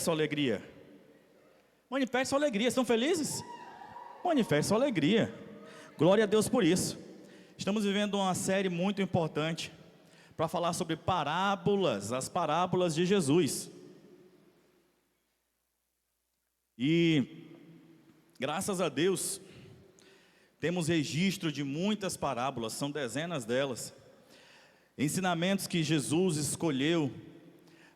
sua alegria. Manifeste sua alegria. Estão felizes? Manifeste sua alegria. Glória a Deus por isso. Estamos vivendo uma série muito importante para falar sobre parábolas, as parábolas de Jesus. E graças a Deus temos registro de muitas parábolas, são dezenas delas. Ensinamentos que Jesus escolheu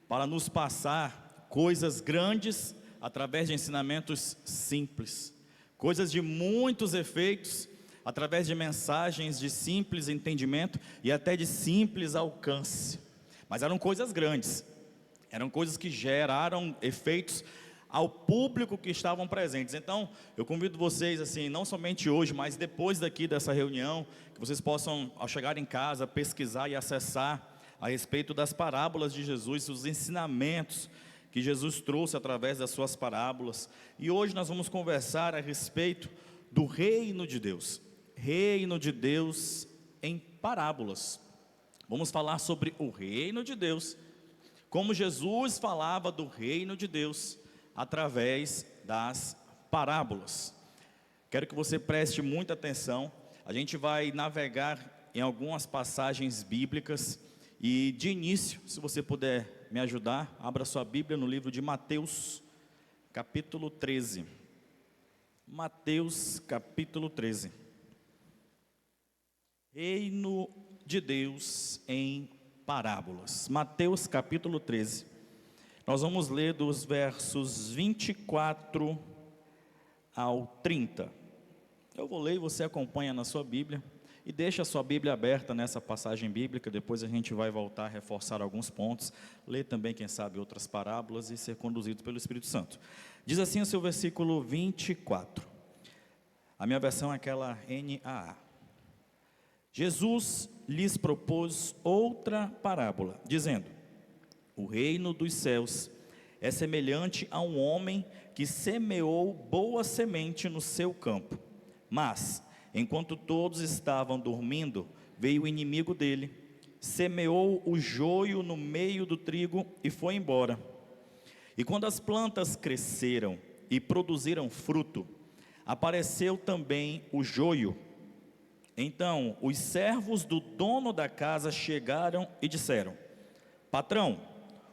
para nos passar coisas grandes através de ensinamentos simples, coisas de muitos efeitos através de mensagens de simples entendimento e até de simples alcance. Mas eram coisas grandes, eram coisas que geraram efeitos ao público que estavam presentes. Então, eu convido vocês, assim, não somente hoje, mas depois daqui dessa reunião, que vocês possam, ao chegar em casa, pesquisar e acessar a respeito das parábolas de Jesus, os ensinamentos que Jesus trouxe através das suas parábolas. E hoje nós vamos conversar a respeito do reino de Deus. Reino de Deus em parábolas. Vamos falar sobre o reino de Deus, como Jesus falava do reino de Deus através das parábolas. Quero que você preste muita atenção. A gente vai navegar em algumas passagens bíblicas. E de início, se você puder me ajudar, abra sua Bíblia no livro de Mateus, capítulo 13. Mateus, capítulo 13. Reino de Deus em parábolas. Mateus, capítulo 13. Nós vamos ler dos versos 24 ao 30. Eu vou ler e você acompanha na sua Bíblia. E deixa a sua Bíblia aberta nessa passagem bíblica. Depois a gente vai voltar a reforçar alguns pontos. Ler também, quem sabe, outras parábolas e ser conduzido pelo Espírito Santo. Diz assim o seu versículo 24. A minha versão é aquela NAA. Jesus lhes propôs outra parábola, dizendo: o reino dos céus é semelhante a um homem que semeou boa semente no seu campo. Mas, enquanto todos estavam dormindo, veio o inimigo dele, semeou o joio no meio do trigo e foi embora. E quando as plantas cresceram e produziram fruto, apareceu também o joio. Então, os servos do dono da casa chegaram e disseram: patrão,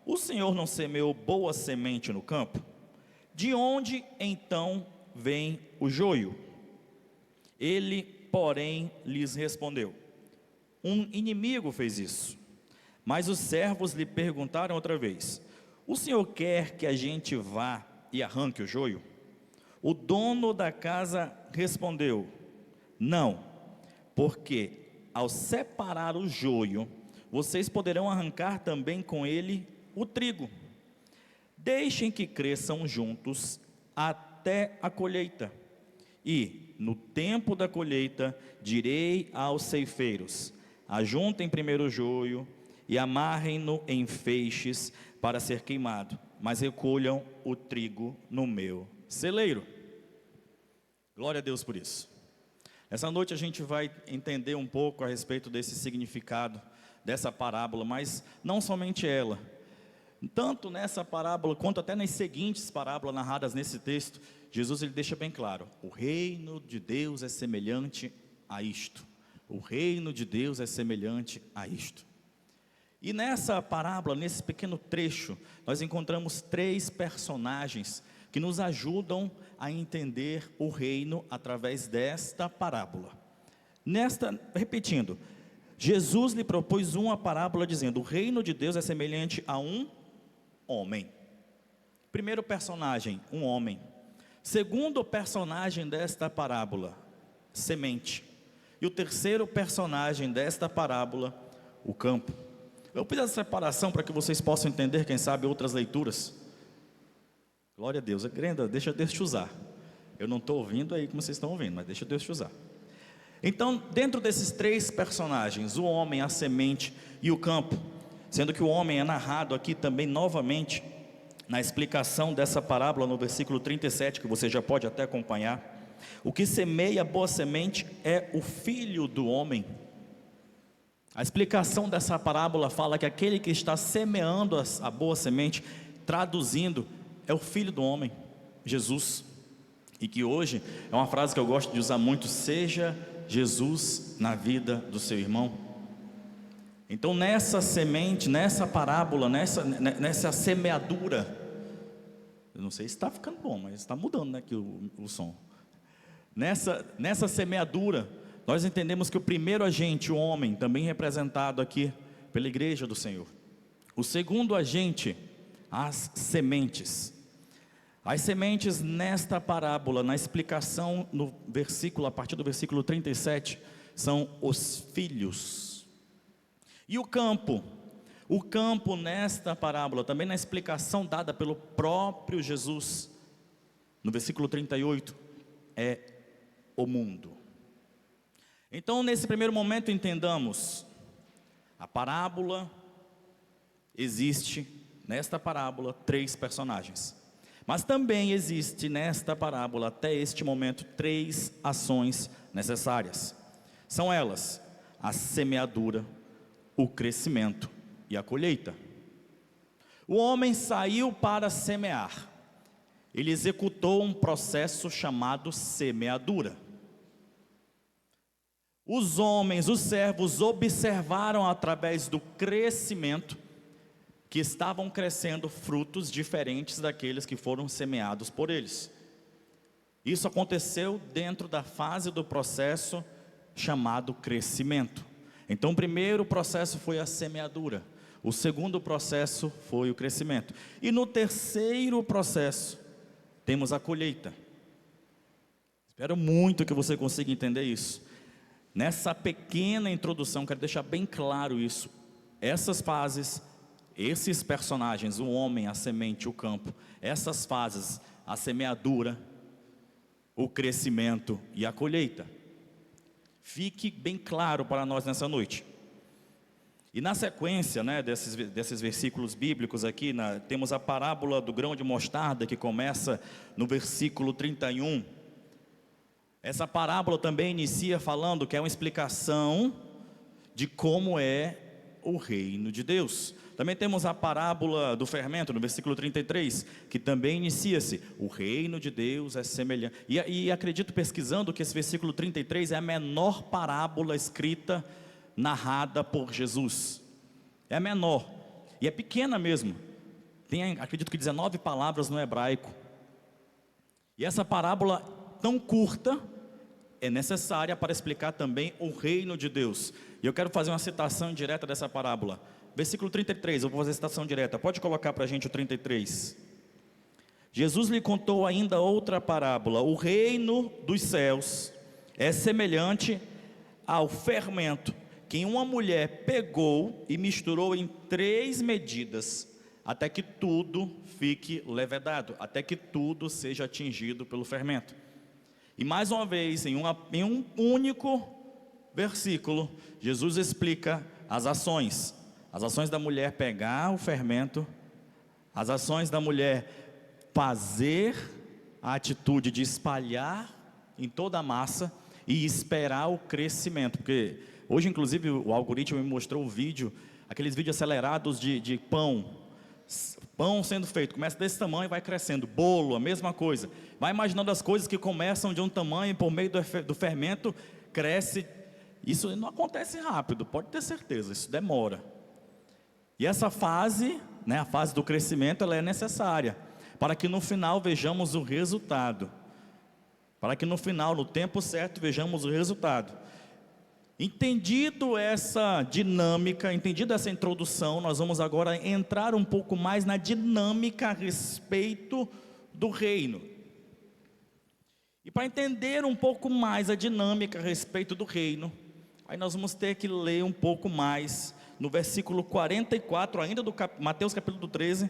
o senhor não semeou boa semente no campo? De onde então vem o joio? Ele, porém, lhes respondeu: um inimigo fez isso. Mas os servos lhe perguntaram outra vez: o senhor quer que a gente vá e arranque o joio? O dono da casa respondeu: não, porque ao separar o joio, vocês poderão arrancar também com ele o trigo. Deixem que cresçam juntos até a colheita. E, no tempo da colheita, direi aos ceifeiros: ajuntem primeiro o joio e amarrem-no em feixes para ser queimado, mas recolham o trigo no meu celeiro. Glória a Deus por isso. Essa noite a gente vai entender um pouco a respeito desse significado, dessa parábola, mas não somente ela. Tanto nessa parábola, quanto até nas seguintes parábolas narradas nesse texto, Jesus ele deixa bem claro: o reino de Deus é semelhante a isto. O reino de Deus é semelhante a isto. E nessa parábola, nesse pequeno trecho, nós encontramos três personagens que nos ajudam a entender o reino através desta parábola. Repetindo, Jesus lhe propôs uma parábola dizendo: o reino de Deus é semelhante a um homem. Primeiro personagem, um homem. Segundo personagem desta parábola, semente. E o terceiro personagem desta parábola, o campo. Eu fiz essa separação para que vocês possam entender, quem sabe, outras leituras. Glória a Deus. Grenda, deixa Deus te usar. Eu não estou ouvindo aí como vocês estão ouvindo, mas deixa Deus te usar. Então, dentro desses três personagens, o homem, a semente e o campo, sendo que o homem é narrado aqui também novamente, na explicação dessa parábola no versículo 37, que você já pode até acompanhar. O que semeia boa semente é o filho do homem. A explicação dessa parábola fala que aquele que está semeando a boa semente, traduzindo, é o Filho do homem, Jesus. E que hoje é uma frase que eu gosto de usar muito: seja Jesus na vida do seu irmão. Então nessa semente, nessa parábola, nessa semeadura, eu não sei se está ficando bom, mas está mudando, né, aqui o som. Nessa semeadura, nós entendemos que o primeiro agente, o homem, também representado aqui pela igreja do Senhor. O segundo agente, as sementes. As sementes nesta parábola, na explicação no versículo, a partir do versículo 37, são os filhos. E o campo nesta parábola, também na explicação dada pelo próprio Jesus, no versículo 38, é o mundo. Então, nesse primeiro momento, entendamos, a parábola, existe nesta parábola 3 personagens. Mas também existe nesta parábola, até este momento, 3 ações necessárias. São elas: a semeadura, o crescimento e a colheita. O homem saiu para semear. Ele executou um processo chamado semeadura. Os homens, os servos, observaram através do crescimento que estavam crescendo frutos diferentes daqueles que foram semeados por eles. Isso aconteceu dentro da fase do processo chamado crescimento. Então o primeiro processo foi a semeadura, o segundo processo foi o crescimento, e no terceiro processo temos a colheita. Espero muito que você consiga entender isso. Nessa pequena introdução, quero deixar bem claro isso. Essas fases, esses personagens, o homem, a semente, o campo, essas fases, a semeadura, o crescimento e a colheita. Fique bem claro para nós nessa noite. E na sequência, né, desses versículos bíblicos aqui, temos a parábola do grão de mostarda, que começa no versículo 31. Essa parábola também inicia falando que é uma explicação de como é o reino de Deus. Também temos a parábola do fermento, no versículo 33, que também inicia-se: o reino de Deus é semelhante. E acredito, pesquisando, que esse versículo 33 é a menor parábola escrita, narrada por Jesus. É a menor, e é pequena mesmo. Tem, acredito que 19 palavras no hebraico. E essa parábola tão curta é necessária para explicar também o reino de Deus. E eu quero fazer uma citação direta dessa parábola. Versículo 33, eu vou fazer a citação direta. Pode colocar para a gente o 33. Jesus lhe contou ainda outra parábola: o reino dos céus é semelhante ao fermento que uma mulher pegou e misturou em 3 medidas, até que tudo fique levedado, até que tudo seja atingido pelo fermento. E mais uma vez, em um único versículo, Jesus explica as ações da mulher pegar o fermento, as ações da mulher fazer a atitude de espalhar em toda a massa e esperar o crescimento. Porque hoje, inclusive, o algoritmo me mostrou o vídeo, aqueles vídeos acelerados de pão sendo feito, começa desse tamanho e vai crescendo. Bolo, a mesma coisa. Vai imaginando as coisas que começam de um tamanho e por meio do fermento cresce. Isso não acontece rápido, pode ter certeza, isso demora. E essa fase, né, a fase do crescimento, ela é necessária para que no final vejamos o resultado. Para que no final, no tempo certo, vejamos o resultado. Entendido essa dinâmica, entendida essa introdução, nós vamos agora entrar um pouco mais na dinâmica a respeito do reino. E para entender um pouco mais a dinâmica a respeito do reino, aí nós vamos ter que ler um pouco mais no versículo 44, ainda do Mateus capítulo 13,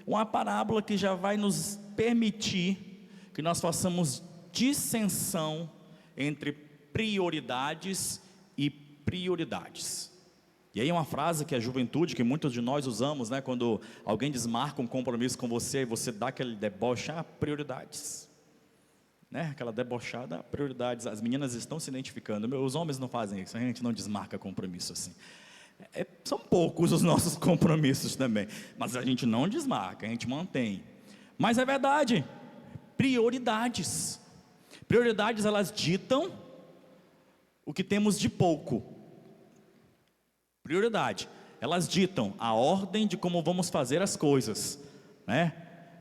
uma parábola que já vai nos permitir que nós façamos dissensão entre prioridades e prioridades. E aí uma frase que a juventude, que muitos de nós usamos, né, quando alguém desmarca um compromisso com você, e você dá aquele deboche: prioridades, né, aquela debochada, prioridades. As meninas estão se identificando, os homens não fazem isso, a gente não desmarca compromisso assim. São poucos os nossos compromissos também, mas a gente não desmarca, a gente mantém. Mas é verdade, prioridades. Prioridades, elas ditam o que temos de pouco. Prioridade, elas ditam a ordem de como vamos fazer as coisas, né?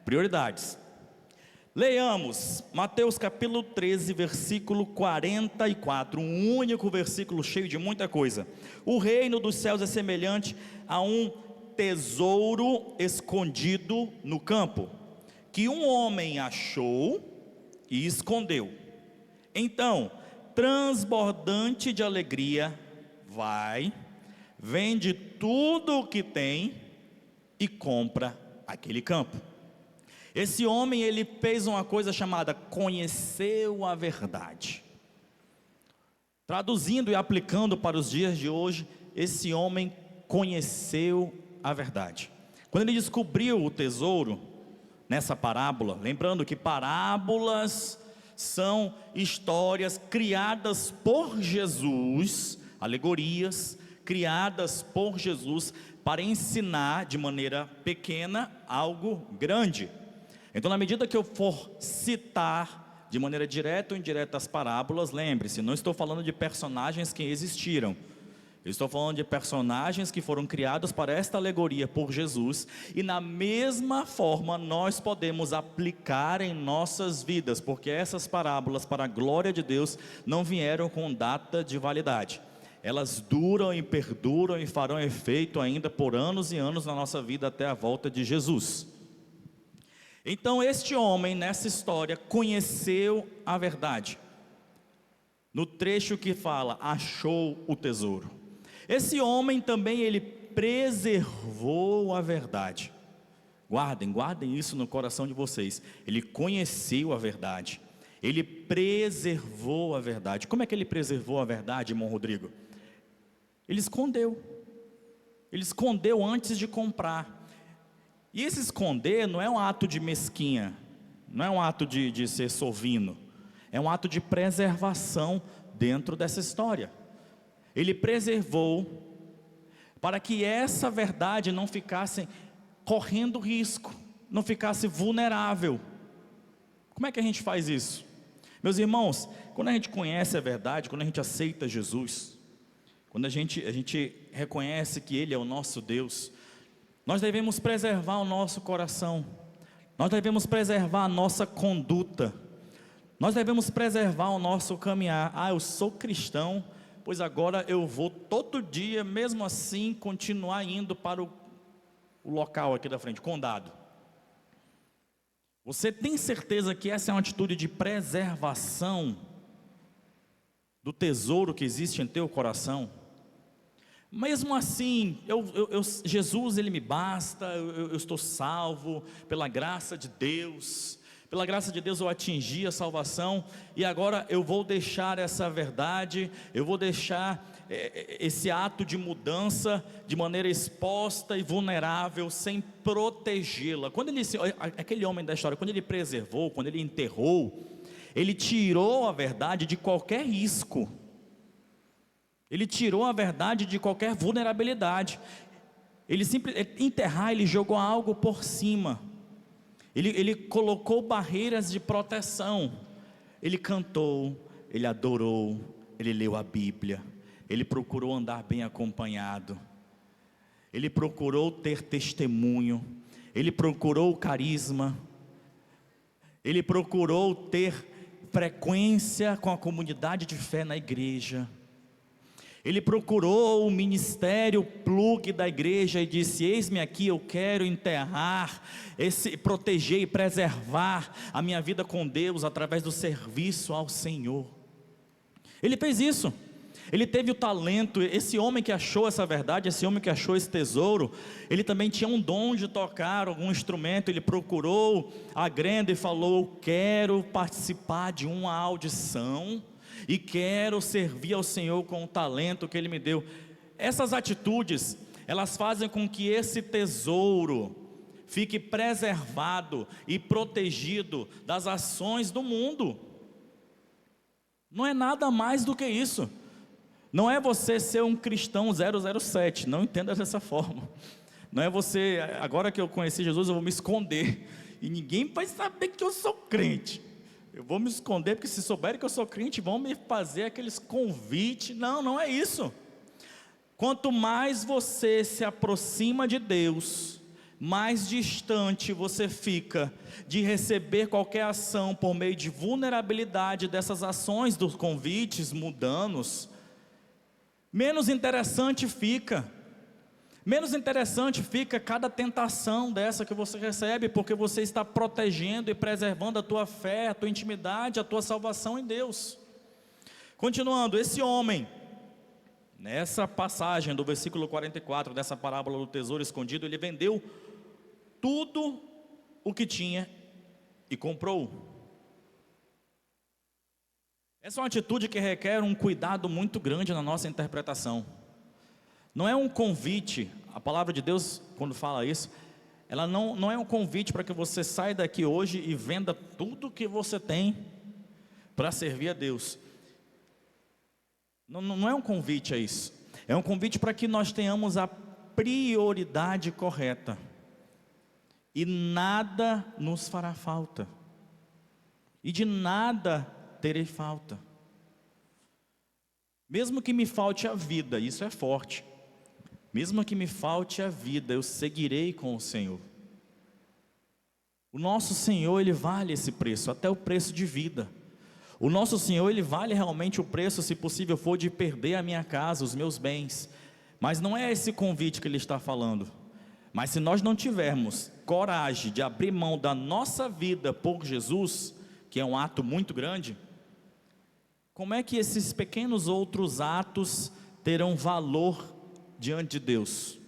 Prioridades. Leiamos Mateus capítulo 13, versículo 44, um único versículo cheio de muita coisa. O reino dos céus é semelhante a um tesouro escondido no campo, que um homem achou e escondeu. Então, transbordante de alegria, vai, vende tudo o que tem e compra aquele campo. Esse homem, ele fez uma coisa chamada conheceu a verdade. Traduzindo e aplicando para os dias de hoje, esse homem conheceu a verdade. Quando ele descobriu o tesouro nessa parábola, lembrando que parábolas são histórias criadas por Jesus, alegorias criadas por Jesus para ensinar de maneira pequena algo grande. Então, na medida que eu for citar de maneira direta ou indireta as parábolas, lembre-se, não estou falando de personagens que existiram. Eu estou falando de personagens que foram criados para esta alegoria por Jesus, e na mesma forma nós podemos aplicar em nossas vidas, porque essas parábolas, para a glória de Deus, não vieram com data de validade. Elas duram e perduram e farão efeito ainda por anos e anos na nossa vida até a volta de Jesus. Então este homem nessa história conheceu a verdade. No trecho que fala, achou o tesouro. Esse homem também, ele preservou a verdade. Guardem isso no coração de vocês. Ele conheceu a verdade. Ele preservou a verdade. Como é que ele preservou a verdade, irmão Rodrigo? Ele escondeu. Ele escondeu antes de comprar. E esse esconder não é um ato de mesquinha, não é um ato de ser sovino, é um ato de preservação dentro dessa história. Ele preservou para que essa verdade não ficasse correndo risco, não ficasse vulnerável. Como é que a gente faz isso? Meus irmãos, quando a gente conhece a verdade, quando a gente aceita Jesus, quando a gente reconhece que Ele é o nosso Deus, nós devemos preservar o nosso coração, nós devemos preservar a nossa conduta, nós devemos preservar o nosso caminhar. Eu sou cristão, pois agora eu vou todo dia, mesmo assim, continuar indo para o local aqui da frente, condado. Você tem certeza que essa é uma atitude de preservação do tesouro que existe em teu coração? Mesmo assim, Jesus, Ele me basta, eu estou salvo, pela graça de Deus eu atingi a salvação, e agora eu vou deixar essa verdade, eu vou deixar esse ato de mudança de maneira exposta e vulnerável, sem protegê-la. Aquele homem da história, quando ele preservou, quando ele enterrou, ele tirou a verdade de qualquer risco. Ele tirou a verdade de qualquer vulnerabilidade. Ele jogou algo por cima. Ele colocou barreiras de proteção. Ele cantou, ele adorou, ele leu a Bíblia, ele procurou andar bem acompanhado, ele procurou ter testemunho, ele procurou carisma, ele procurou ter frequência com a comunidade de fé na igreja. Ele procurou o ministério plug da igreja e disse: eis-me aqui, eu quero enterrar, proteger e preservar a minha vida com Deus através do serviço ao Senhor. Ele fez isso. Ele teve o talento. Esse homem que achou essa verdade, esse homem que achou esse tesouro, ele também tinha um dom de tocar algum instrumento. Ele procurou a grenda e falou: quero participar de uma audição e quero servir ao Senhor com o talento que Ele me deu. Essas atitudes, elas fazem com que esse tesouro fique preservado e protegido das ações do mundo. Não é nada mais do que isso. Não é você ser um cristão 007, não entenda dessa forma. Não é você, agora que eu conheci Jesus, eu vou me esconder e ninguém vai saber que eu sou crente. Eu vou me esconder, porque se souberem que eu sou crente, vão me fazer aqueles convites. Não, não é isso. Quanto mais você se aproxima de Deus, mais distante você fica de receber qualquer ação por meio de vulnerabilidade dessas ações dos convites mundanos. Menos interessante fica. Menos interessante fica cada tentação dessa que você recebe, porque você está protegendo e preservando a tua fé, a tua intimidade, a tua salvação em Deus. Continuando, esse homem, nessa passagem do versículo 44, dessa parábola do tesouro escondido, ele vendeu tudo o que tinha e comprou. Essa é uma atitude que requer um cuidado muito grande na nossa interpretação. Não é um convite, a palavra de Deus, quando fala isso, ela não é um convite para que você saia daqui hoje e venda tudo que você tem para servir a Deus. Não é um convite a isso. É um convite para que nós tenhamos a prioridade correta. E nada nos fará falta. E de nada terei falta. Mesmo que me falte a vida, isso é forte. Mesmo que me falte a vida, eu seguirei com o Senhor. O nosso Senhor, Ele vale esse preço, até o preço de vida. O nosso Senhor, Ele vale realmente o preço, se possível for, de perder a minha casa, os meus bens. Mas não é esse convite que Ele está falando. Mas se nós não tivermos coragem de abrir mão da nossa vida por Jesus, que é um ato muito grande, como é que esses pequenos outros atos terão valor diante de Deus?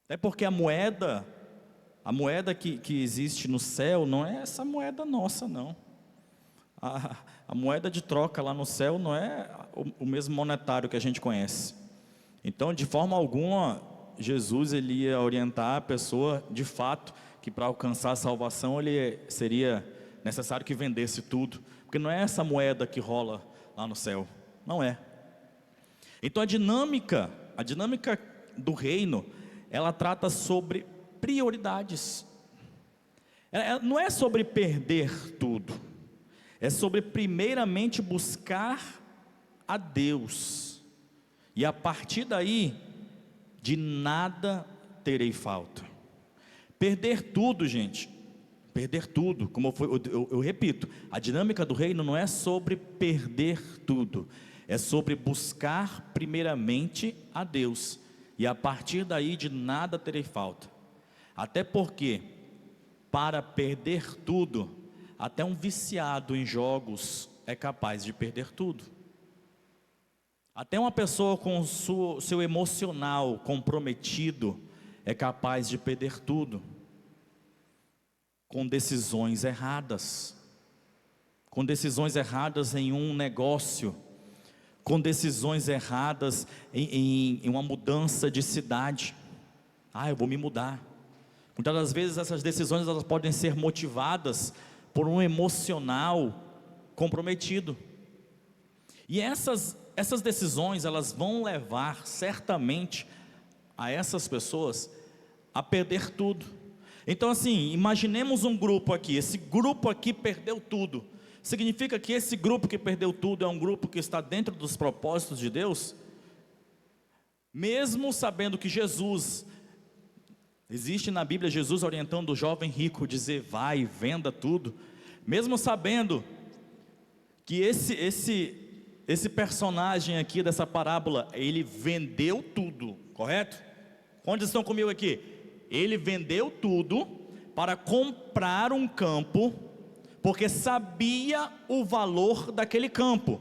Até porque a moeda que existe no céu, não é essa moeda nossa, não. A moeda de troca lá no céu não é o mesmo monetário que a gente conhece. Então, de forma alguma, Jesus ele ia orientar a pessoa, de fato, que para alcançar a salvação, ele seria necessário que vendesse tudo. Porque não é essa moeda que rola lá no céu, não é. Então a dinâmica do reino, ela trata sobre prioridades. Não é sobre perder tudo, é sobre primeiramente buscar a Deus, e a partir daí, de nada terei falta. Perder tudo, gente, perder tudo, como eu repito, a dinâmica do reino não é sobre perder tudo, é sobre buscar primeiramente a Deus, e a partir daí de nada terei falta. Até porque, para perder tudo, até um viciado em jogos é capaz de perder tudo. Até uma pessoa com seu emocional comprometido é capaz de perder tudo, com decisões erradas, em um negócio, com decisões erradas em uma mudança de cidade. Eu vou me mudar. Muitas das vezes essas decisões elas podem ser motivadas por um emocional comprometido. E essas decisões elas vão levar certamente a essas pessoas a perder tudo. Então assim, imaginemos um grupo aqui, esse grupo aqui perdeu tudo. Significa que esse grupo que perdeu tudo é um grupo que está dentro dos propósitos de Deus? Mesmo sabendo que Jesus, existe na Bíblia Jesus orientando o jovem rico, dizer vai, venda tudo. Mesmo sabendo que esse personagem aqui dessa parábola, ele vendeu tudo, correto? Quantos estão comigo aqui? Ele vendeu tudo para comprar um campo, porque sabia o valor daquele campo.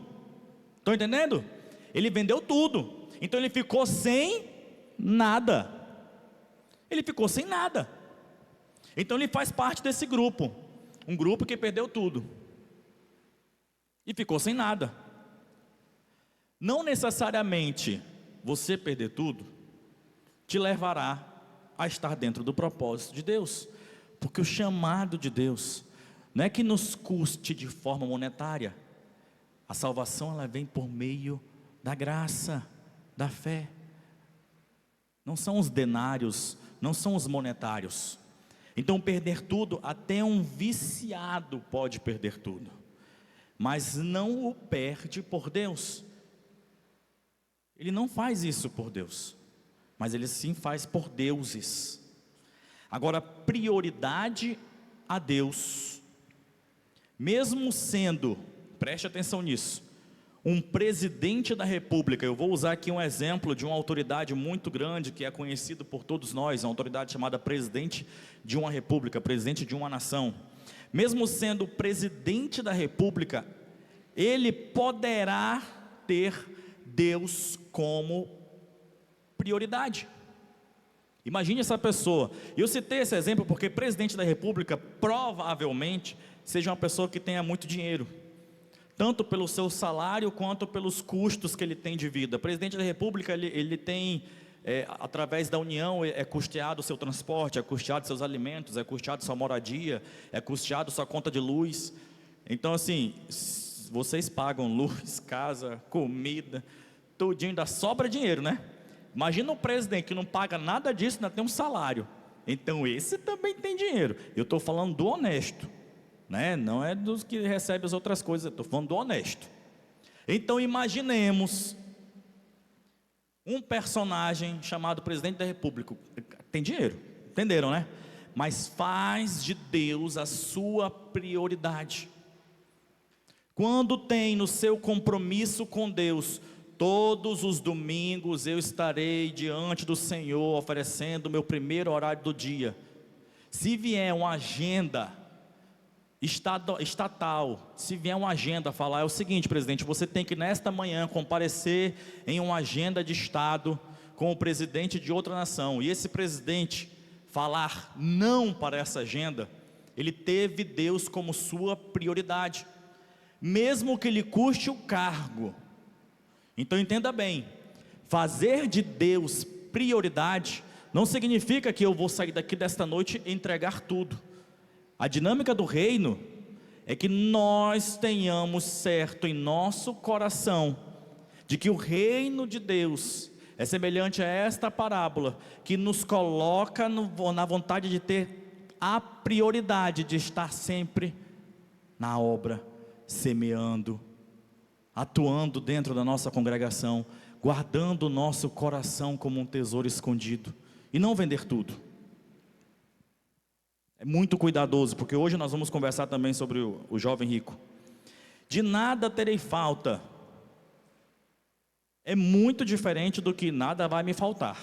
Estão entendendo? Ele vendeu tudo, então ele ficou sem nada. Então ele faz parte desse grupo, um grupo que perdeu tudo e ficou sem nada. Não necessariamente você perder tudo te levará a estar dentro do propósito de Deus, porque o chamado de Deus não é que nos custe de forma monetária. A salvação ela vem por meio da graça, da fé. Não são os denários, não são os monetários. Então perder tudo, até um viciado pode perder tudo, mas não o perde por Deus. Ele não faz isso por Deus, mas ele sim faz por deuses. Agora, prioridade a Deus, mesmo sendo, preste atenção nisso, um presidente da república. Eu vou usar aqui um exemplo de uma autoridade muito grande, que é conhecido por todos nós, uma autoridade chamada presidente de uma república, presidente de uma nação. Mesmo sendo presidente da república, ele poderá ter Deus como prioridade. Imagine essa pessoa. Eu citei esse exemplo porque presidente da república provavelmente seja uma pessoa que tenha muito dinheiro, tanto pelo seu salário quanto pelos custos que ele tem de vida. O presidente da república, ele tem, através da União, é custeado o seu transporte, é custeado seus alimentos, é custeado sua moradia, é custeado sua conta de luz. Então assim, vocês pagam luz, casa, comida, tudinho, ainda sobra dinheiro, né? Imagina um presidente que não paga nada disso, ainda tem um salário. Então esse também tem dinheiro. Eu estou falando do honesto, né? Não é dos que recebem as outras coisas, eu estou falando do honesto. Então imaginemos um personagem chamado presidente da república, tem dinheiro, entenderam, né? Mas faz de Deus a sua prioridade. Quando tem no seu compromisso com Deus, todos os domingos eu estarei diante do Senhor oferecendo o meu primeiro horário do dia. Se vier uma agenda estatal, se vier uma agenda falar, é o seguinte, presidente, você tem que nesta manhã comparecer em uma agenda de estado com o presidente de outra nação, e esse presidente falar não para essa agenda, ele teve Deus como sua prioridade, mesmo que lhe custe o cargo. Então entenda bem, fazer de Deus prioridade não significa que eu vou sair daqui desta noite e entregar tudo. A dinâmica do reino é que nós tenhamos certo em nosso coração de que o reino de Deus é semelhante a esta parábola, que nos coloca na vontade de ter a prioridade de estar sempre na obra, semeando, atuando dentro da nossa congregação, guardando o nosso coração como um tesouro escondido, e não vender tudo. É muito cuidadoso, porque hoje nós vamos conversar também sobre o jovem rico. De nada terei falta, é muito diferente do que nada vai me faltar,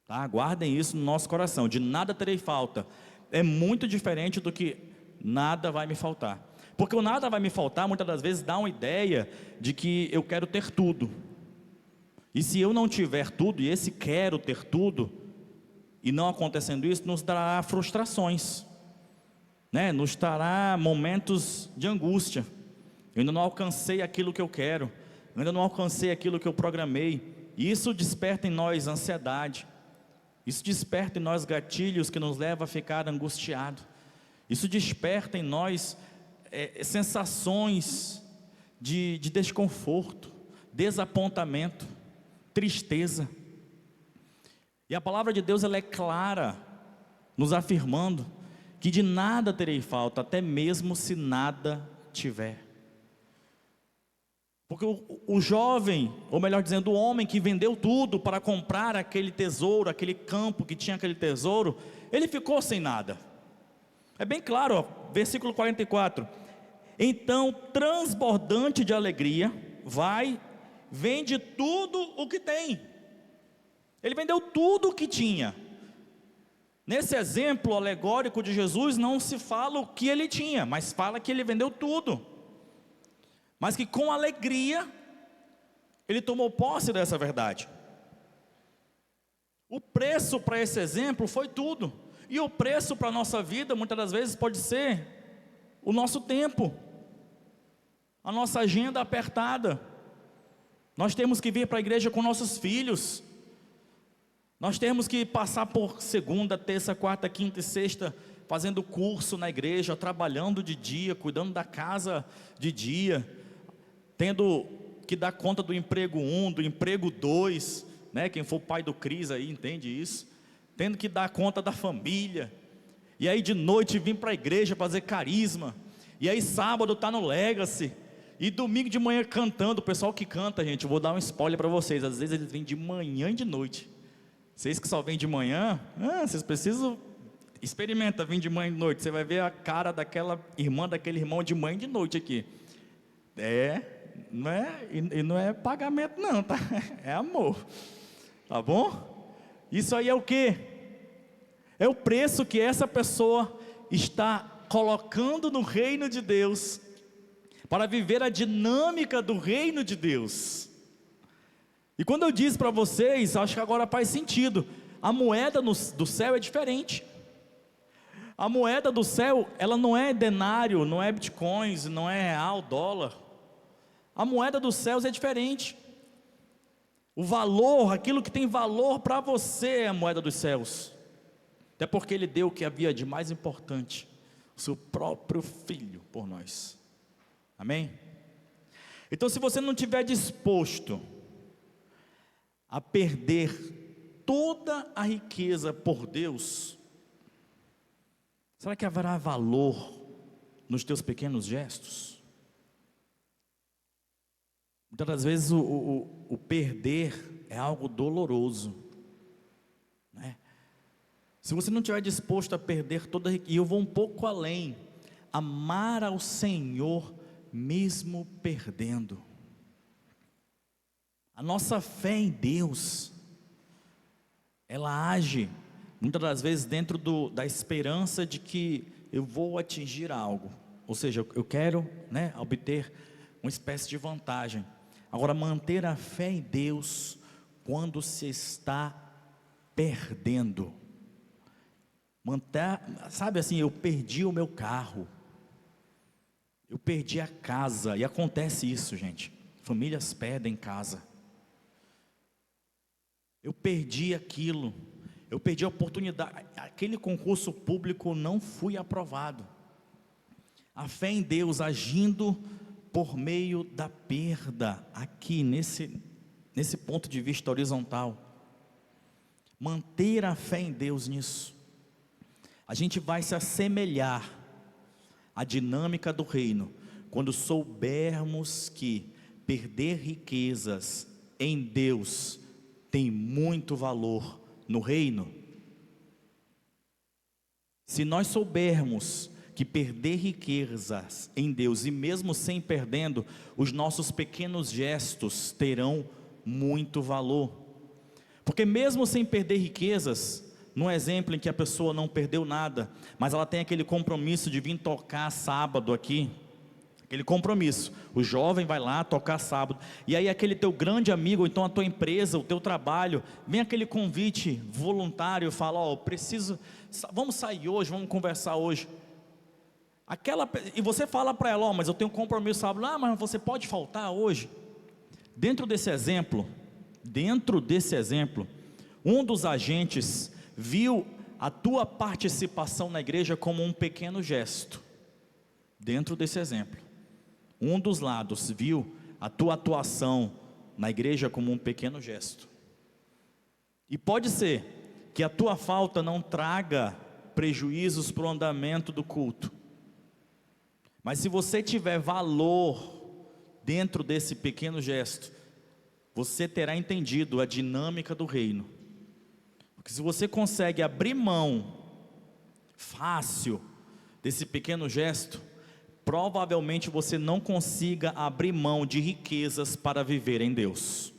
tá? Guardem isso no nosso coração, de nada terei falta, é muito diferente do que nada vai me faltar. Porque o nada vai me faltar, muitas das vezes dá uma ideia de que eu quero ter tudo, e se eu não tiver tudo, e esse quero ter tudo, e não acontecendo isso, nos dará frustrações, né? Nos dará momentos de angústia. Eu ainda não alcancei aquilo que eu quero, eu ainda não alcancei aquilo que eu programei, e isso desperta em nós ansiedade, isso desperta em nós gatilhos que nos levam a ficar angustiado, isso desperta em nós sensações de desconforto, desapontamento, tristeza. E a palavra de Deus, ela é clara, nos afirmando que de nada terei falta, até mesmo se nada tiver. Porque o jovem, ou melhor dizendo, o homem que vendeu tudo para comprar aquele tesouro, aquele campo que tinha aquele tesouro, ele ficou sem nada. É bem claro, ó, versículo 44. Então, transbordante de alegria, vende tudo o que tem. Ele vendeu tudo o que tinha. Nesse exemplo alegórico de Jesus, não se fala o que ele tinha, mas fala que ele vendeu tudo. Mas que com alegria, ele tomou posse dessa verdade. O preço para esse exemplo foi tudo. E o preço para a nossa vida, muitas das vezes, pode ser o nosso tempo, a nossa agenda apertada. Nós temos que vir para a igreja com nossos filhos. Nós temos que passar por segunda, terça, quarta, quinta e sexta, fazendo curso na igreja, trabalhando de dia, cuidando da casa de dia, tendo que dar conta do emprego 1, do emprego 2, né? Quem for pai do Cris aí entende isso. tendo que dar conta da família, e aí de noite vir para a igreja fazer carisma, e aí sábado está no Legacy, e domingo de manhã cantando. O pessoal que canta, gente, eu vou dar um spoiler para vocês, às vezes eles vêm de manhã e de noite. Vocês que só vêm de manhã, vocês precisam, experimenta vir de manhã e de noite, você vai ver a cara daquela irmã, daquele irmão de manhã e de noite aqui. Não é pagamento não, tá? É amor, tá bom? Isso aí é o quê? É o preço que essa pessoa está colocando no reino de Deus, para viver a dinâmica do reino de Deus. E quando eu disse para vocês, acho que agora faz sentido, a moeda do céu é diferente. A moeda do céu, ela não é denário, não é bitcoins, não é real, dólar. A moeda dos céus é diferente. O valor, aquilo que tem valor para você é a moeda dos céus. Até porque Ele deu o que havia de mais importante, o seu próprio Filho por nós. Amém? Então, se você não estiver disposto a perder toda a riqueza por Deus, será que haverá valor nos teus pequenos gestos? Muitas das vezes o perder é algo doloroso, né? Se você não estiver disposto a perder toda a riqueza, e eu vou um pouco além, amar ao Senhor mesmo perdendo. A nossa fé em Deus, ela age muitas das vezes dentro da esperança de que eu vou atingir algo, ou seja, eu quero, né, obter uma espécie de vantagem. Agora, manter a fé em Deus quando se está perdendo, sabe assim, eu perdi o meu carro, eu perdi a casa, e acontece isso, gente, famílias perdem casa, eu perdi aquilo, eu perdi a oportunidade, aquele concurso público não fui aprovado. A fé em Deus agindo por meio da perda, aqui nesse ponto de vista horizontal, manter a fé em Deus nisso, a gente vai se assemelhar à dinâmica do reino, quando soubermos que perder riquezas em Deus tem muito valor no reino. Se nós soubermos que perder riquezas em Deus, e mesmo sem perdendo, os nossos pequenos gestos terão muito valor, porque mesmo sem perder riquezas, num exemplo em que a pessoa não perdeu nada, mas ela tem aquele compromisso de vir tocar sábado aqui, aquele compromisso, o jovem vai lá tocar sábado, e aí aquele teu grande amigo, ou então a tua empresa, o teu trabalho, vem aquele convite voluntário, fala, vamos sair hoje, vamos conversar hoje, e você fala para ela, mas eu tenho um compromisso sábado, mas você pode faltar hoje. Dentro desse exemplo, um dos agentes viu a tua participação na igreja como um pequeno gesto. Dentro desse exemplo, um dos lados viu a tua atuação na igreja como um pequeno gesto. E pode ser que a tua falta não traga prejuízos para o andamento do culto, mas se você tiver valor dentro desse pequeno gesto, você terá entendido a dinâmica do reino. Porque se você consegue abrir mão fácil desse pequeno gesto, provavelmente você não consiga abrir mão de riquezas para viver em Deus.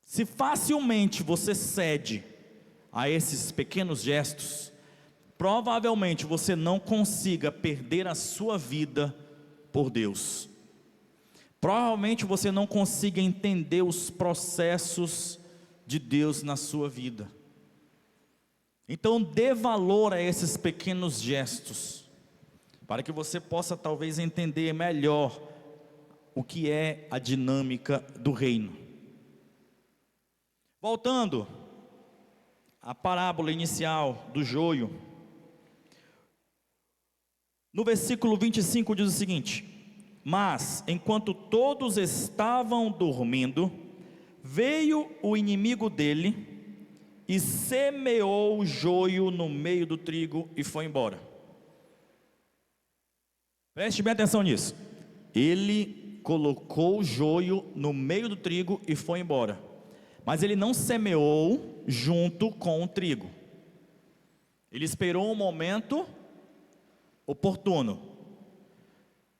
Se facilmente você cede a esses pequenos gestos, provavelmente você não consiga perder a sua vida por Deus. Provavelmente você não consiga entender os processos de Deus na sua vida. Então dê valor a esses pequenos gestos, para que você possa talvez entender melhor o que é a dinâmica do reino. Voltando à parábola inicial do joio, no versículo 25 diz o seguinte: mas enquanto todos estavam dormindo, veio o inimigo dele e semeou o joio no meio do trigo e foi embora. Preste bem atenção nisso. Ele colocou o joio no meio do trigo e foi embora. Mas ele não semeou junto com o trigo. Ele esperou um momento oportuno.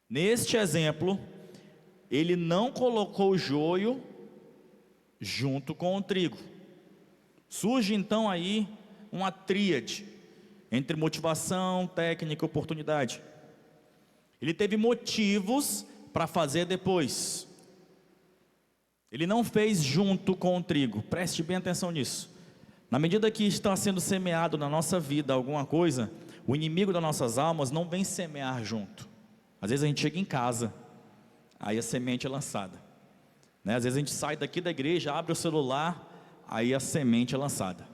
Neste exemplo, ele não colocou o joio junto com o trigo. Surge então aí uma tríade entre motivação, técnica e oportunidade. Ele teve motivos para fazer depois. Ele não fez junto com o trigo. Preste bem atenção nisso. Na medida que está sendo semeado na nossa vida alguma coisa, o inimigo das nossas almas não vem semear junto. Às vezes a gente chega em casa, aí a semente é lançada, né? Às vezes a gente sai daqui da igreja, abre o celular, aí a semente é lançada.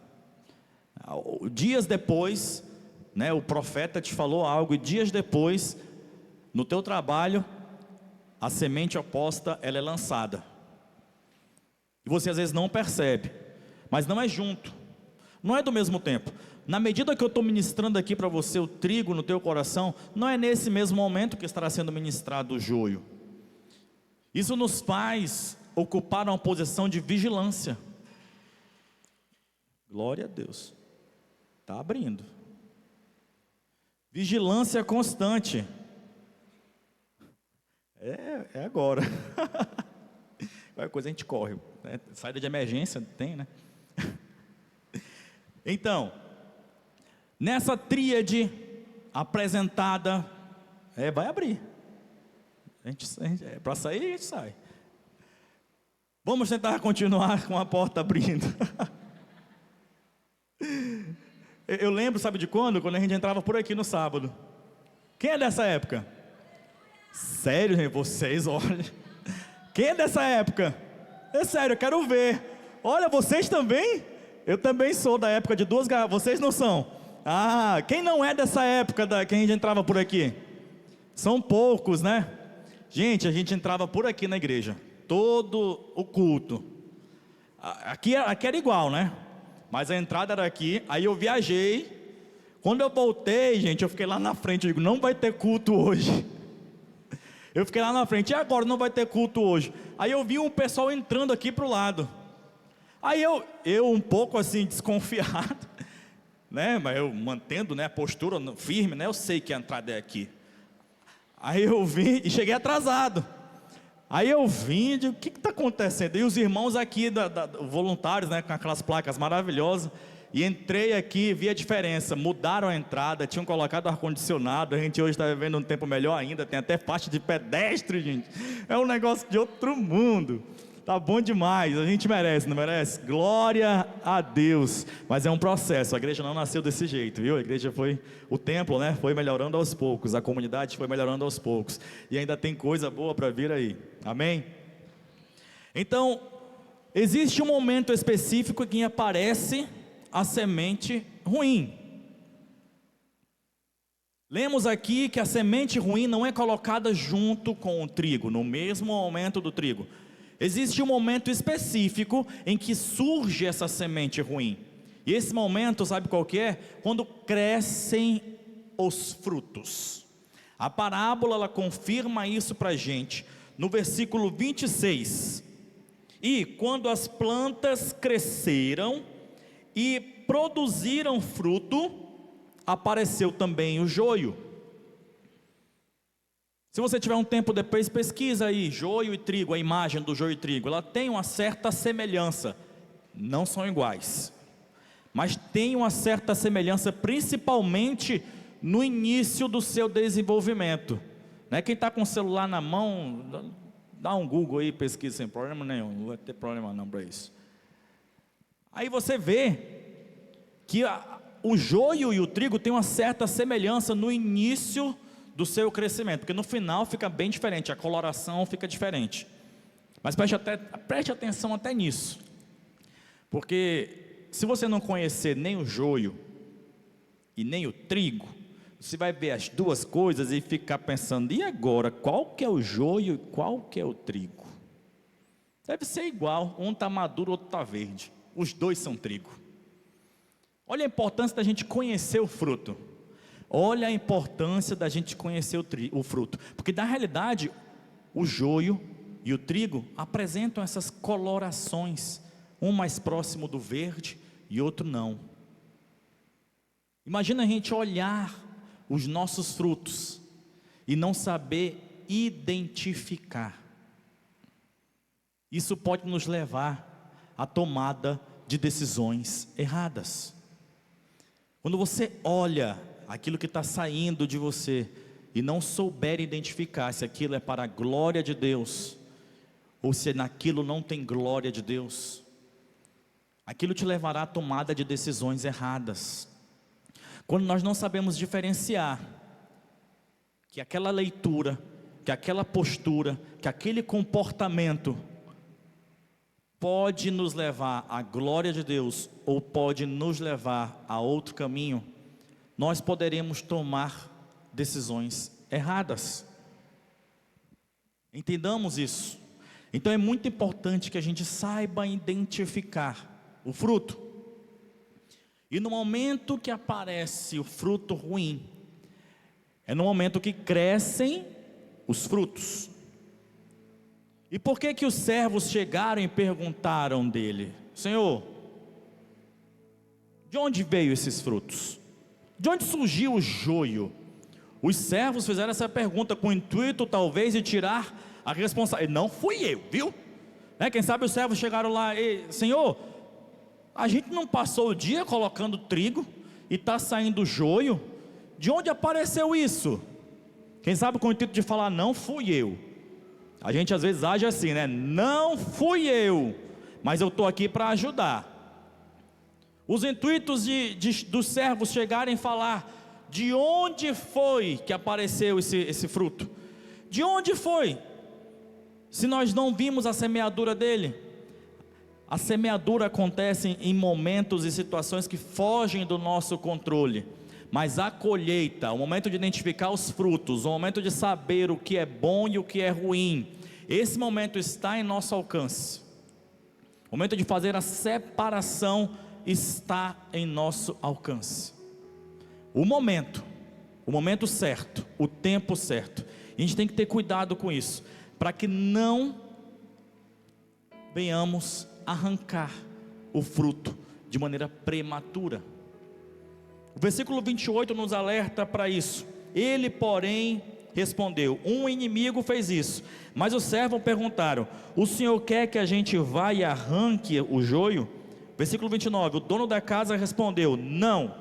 Dias depois, né, o profeta te falou algo, e dias depois, no teu trabalho, a semente oposta, ela é lançada. E você às vezes não percebe, mas não é junto, não é do mesmo tempo. Na medida que eu estou ministrando aqui para você o trigo no teu coração, não é nesse mesmo momento que estará sendo ministrado o joio. Isso nos faz ocupar uma posição de vigilância. Glória a Deus. Está abrindo. Vigilância constante. É agora. Qualquer coisa a gente corre, né? Saída de emergência tem, né? Então, nessa tríade apresentada, vai abrir. Para sair, a gente sai. Vamos tentar continuar com a porta abrindo. Eu lembro, sabe de quando? Quando a gente entrava por aqui no sábado. Quem é dessa época? Sério, gente? Vocês, olha. Quem é dessa época? É sério, eu quero ver. Olha, vocês também? Eu também sou da época de duas garrafas. Vocês não são? Ah, quem não é dessa época que a gente entrava por aqui? São poucos, né? Gente, a gente entrava por aqui na igreja, todo o culto. Aqui era igual, né? Mas a entrada era aqui. Aí eu viajei. Quando eu voltei, gente, eu fiquei lá na frente. Eu digo, não vai ter culto hoje. Eu fiquei lá na frente, e agora não vai ter culto hoje? Aí eu vi um pessoal entrando aqui para o lado. Aí eu um pouco assim desconfiado, né? Mas eu mantendo, né, a postura firme, né? Eu sei que a entrada é aqui. Aí eu vim e cheguei atrasado. Aí eu vim e digo, o que está acontecendo? E os irmãos aqui, voluntários, né, com aquelas placas maravilhosas. E entrei aqui e vi a diferença. Mudaram a entrada, tinham colocado ar-condicionado. A gente hoje está vivendo um tempo melhor ainda. Tem até faixa de pedestre, gente. É um negócio de outro mundo. Tá bom demais, a gente merece, não merece? Glória a Deus. Mas é um processo, a igreja não nasceu desse jeito, viu? A igreja o templo, né, foi melhorando aos poucos. A comunidade foi melhorando aos poucos. E ainda tem coisa boa para vir aí, amém? Então, existe um momento específico em que aparece a semente ruim. Lemos aqui que a semente ruim não é colocada junto com o trigo, no mesmo momento do trigo. Existe um momento específico em que surge essa semente ruim. E esse momento, sabe qual que é? Quando crescem os frutos. A parábola, ela confirma isso para a gente, no versículo 26. E quando as plantas cresceram e produziram fruto, apareceu também o joio. Se você tiver um tempo depois, pesquisa aí, joio e trigo, a imagem do joio e trigo. Ela tem uma certa semelhança, não são iguais, mas tem uma certa semelhança, principalmente no início do seu desenvolvimento, né? Quem está com o celular na mão, dá um Google aí, pesquisa sem problema nenhum, não vai ter problema não para isso. Aí você vê que o joio e o trigo têm uma certa semelhança no início do seu crescimento, porque no final fica bem diferente, a coloração fica diferente. Mas preste atenção até nisso, porque se você não conhecer nem o joio e nem o trigo, você vai ver as duas coisas e ficar pensando, e agora, qual que é o joio e qual que é o trigo? Deve ser igual, um está maduro, outro está verde, os dois são trigo. Olha a importância da gente conhecer o fruto. Olha a importância da gente conhecer o fruto. Porque na realidade, o joio e o trigo apresentam essas colorações. Um mais próximo do verde e outro não. Imagina a gente olhar os nossos frutos e não saber identificar. Isso pode nos levar à tomada de decisões erradas. Quando você olha aquilo que está saindo de você e não souber identificar se aquilo é para a glória de Deus ou se naquilo não tem glória de Deus, aquilo te levará à tomada de decisões erradas. Quando nós não sabemos diferenciar que aquela leitura, que aquela postura, que aquele comportamento pode nos levar à glória de Deus ou pode nos levar a outro caminho, nós poderemos tomar decisões erradas. Entendamos isso. Então é muito importante que a gente saiba identificar o fruto. E no momento que aparece o fruto ruim, é no momento que crescem os frutos. E por que que os servos chegaram e perguntaram dele: Senhor, de onde veio esses frutos? De onde surgiu o joio? Os servos fizeram essa pergunta com o intuito talvez de tirar a responsabilidade. Não fui eu, viu? Quem sabe os servos chegaram lá: Senhor, a gente não passou o dia colocando trigo e está saindo joio? De onde apareceu isso? Quem sabe com o intuito de falar: não fui eu. A gente às vezes age assim, né? Não fui eu, mas eu estou aqui para ajudar. Os intuitos dos servos chegarem e falar: de onde foi que apareceu esse fruto? De onde foi? Se nós não vimos a semeadura dele. A semeadura acontece em momentos e situações que fogem do nosso controle. Mas a colheita, o momento de identificar os frutos, o momento de saber o que é bom e o que é ruim, esse momento está em nosso alcance. O momento de fazer a separação está em nosso alcance. O momento certo, o tempo certo. E a gente tem que ter cuidado com isso, para que não venhamos arrancar o fruto de maneira prematura. O versículo 28 nos alerta para isso. Ele, porém, respondeu: um inimigo fez isso. Mas os servos perguntaram: o senhor quer que a gente vá e arranque o joio? Versículo 29, o dono da casa respondeu: não,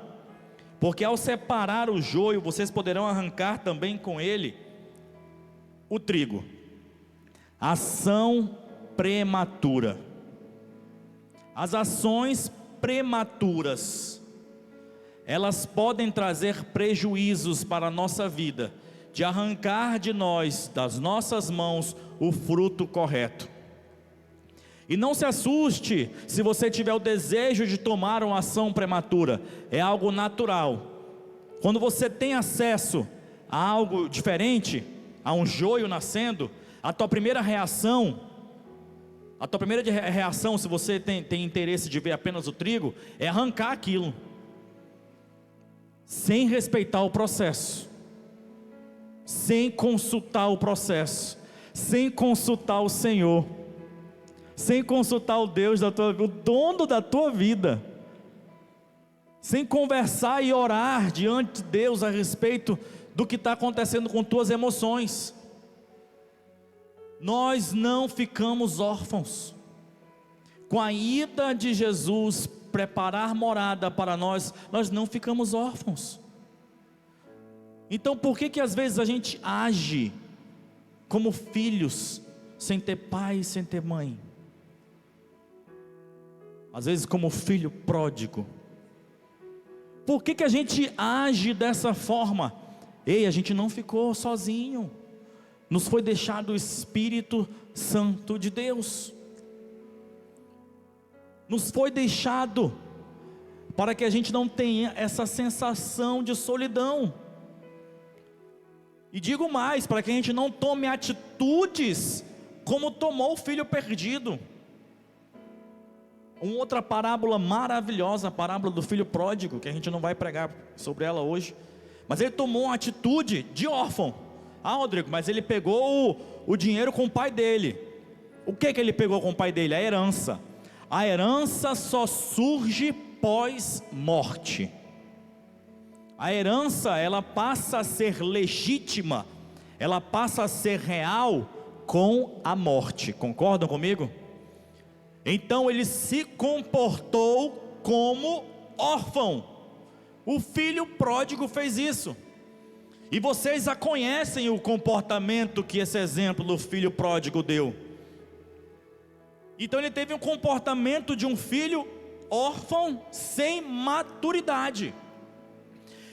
porque ao separar o joio, vocês poderão arrancar também com ele o trigo. Ação prematura. As ações prematuras, elas podem trazer prejuízos para a nossa vida, de arrancar de nós, das nossas mãos, o fruto correto. E não se assuste se você tiver o desejo de tomar uma ação prematura, é algo natural. Quando você tem acesso a algo diferente, a um joio nascendo, a tua primeira reação, se você tem interesse de ver apenas o trigo, é arrancar aquilo, sem respeitar o processo, sem consultar o processo, sem consultar o Senhor, sem consultar o Deus da tua vida, o dono da tua vida, sem conversar e orar diante de Deus a respeito do que está acontecendo com tuas emoções. Nós não ficamos órfãos. Com a ida de Jesus preparar morada para nós, nós não ficamos órfãos. Então por que às vezes a gente age como filhos, sem ter pai e sem ter mãe? Às vezes como filho pródigo. Por que a gente age dessa forma? A gente não ficou sozinho. Nos foi deixado o Espírito Santo de Deus. Nos foi deixado para que a gente não tenha essa sensação de solidão. E digo mais, para que a gente não tome atitudes como tomou o filho perdido. Uma outra parábola maravilhosa, a parábola do filho pródigo, que a gente não vai pregar sobre ela hoje, mas ele tomou uma atitude de órfão. Ah, Rodrigo, mas ele pegou o dinheiro com o pai dele. O que ele pegou com o pai dele? A herança. A herança só surge pós-morte. A herança, ela passa a ser legítima, ela passa a ser real com a morte. Concordam comigo? Então ele se comportou como órfão. O filho pródigo fez isso. E vocês já conhecem o comportamento que esse exemplo do filho pródigo deu. Então ele teve um comportamento de um filho órfão sem maturidade.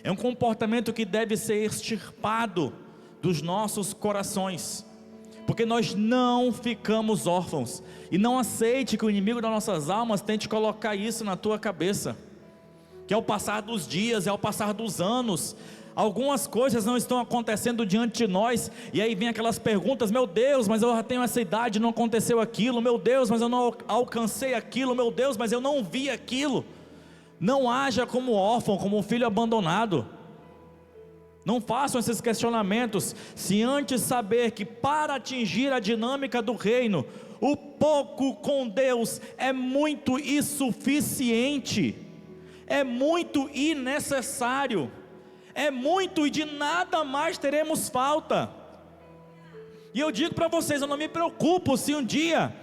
É um comportamento que deve ser extirpado dos nossos corações, porque nós não ficamos órfãos. E não aceite que o inimigo das nossas almas tente colocar isso na tua cabeça, que ao passar dos dias, ao passar dos anos, algumas coisas não estão acontecendo diante de nós, e aí vem aquelas perguntas: meu Deus, mas eu já tenho essa idade, não aconteceu aquilo, meu Deus, mas eu não alcancei aquilo, meu Deus, mas eu não vi aquilo. Não haja como órfão, como um filho abandonado. Não façam esses questionamentos, se antes saber que para atingir a dinâmica do reino, o pouco com Deus é muito insuficiente, é muito innecessário, é muito e de nada mais teremos falta. E eu digo para vocês, eu não me preocupo se um dia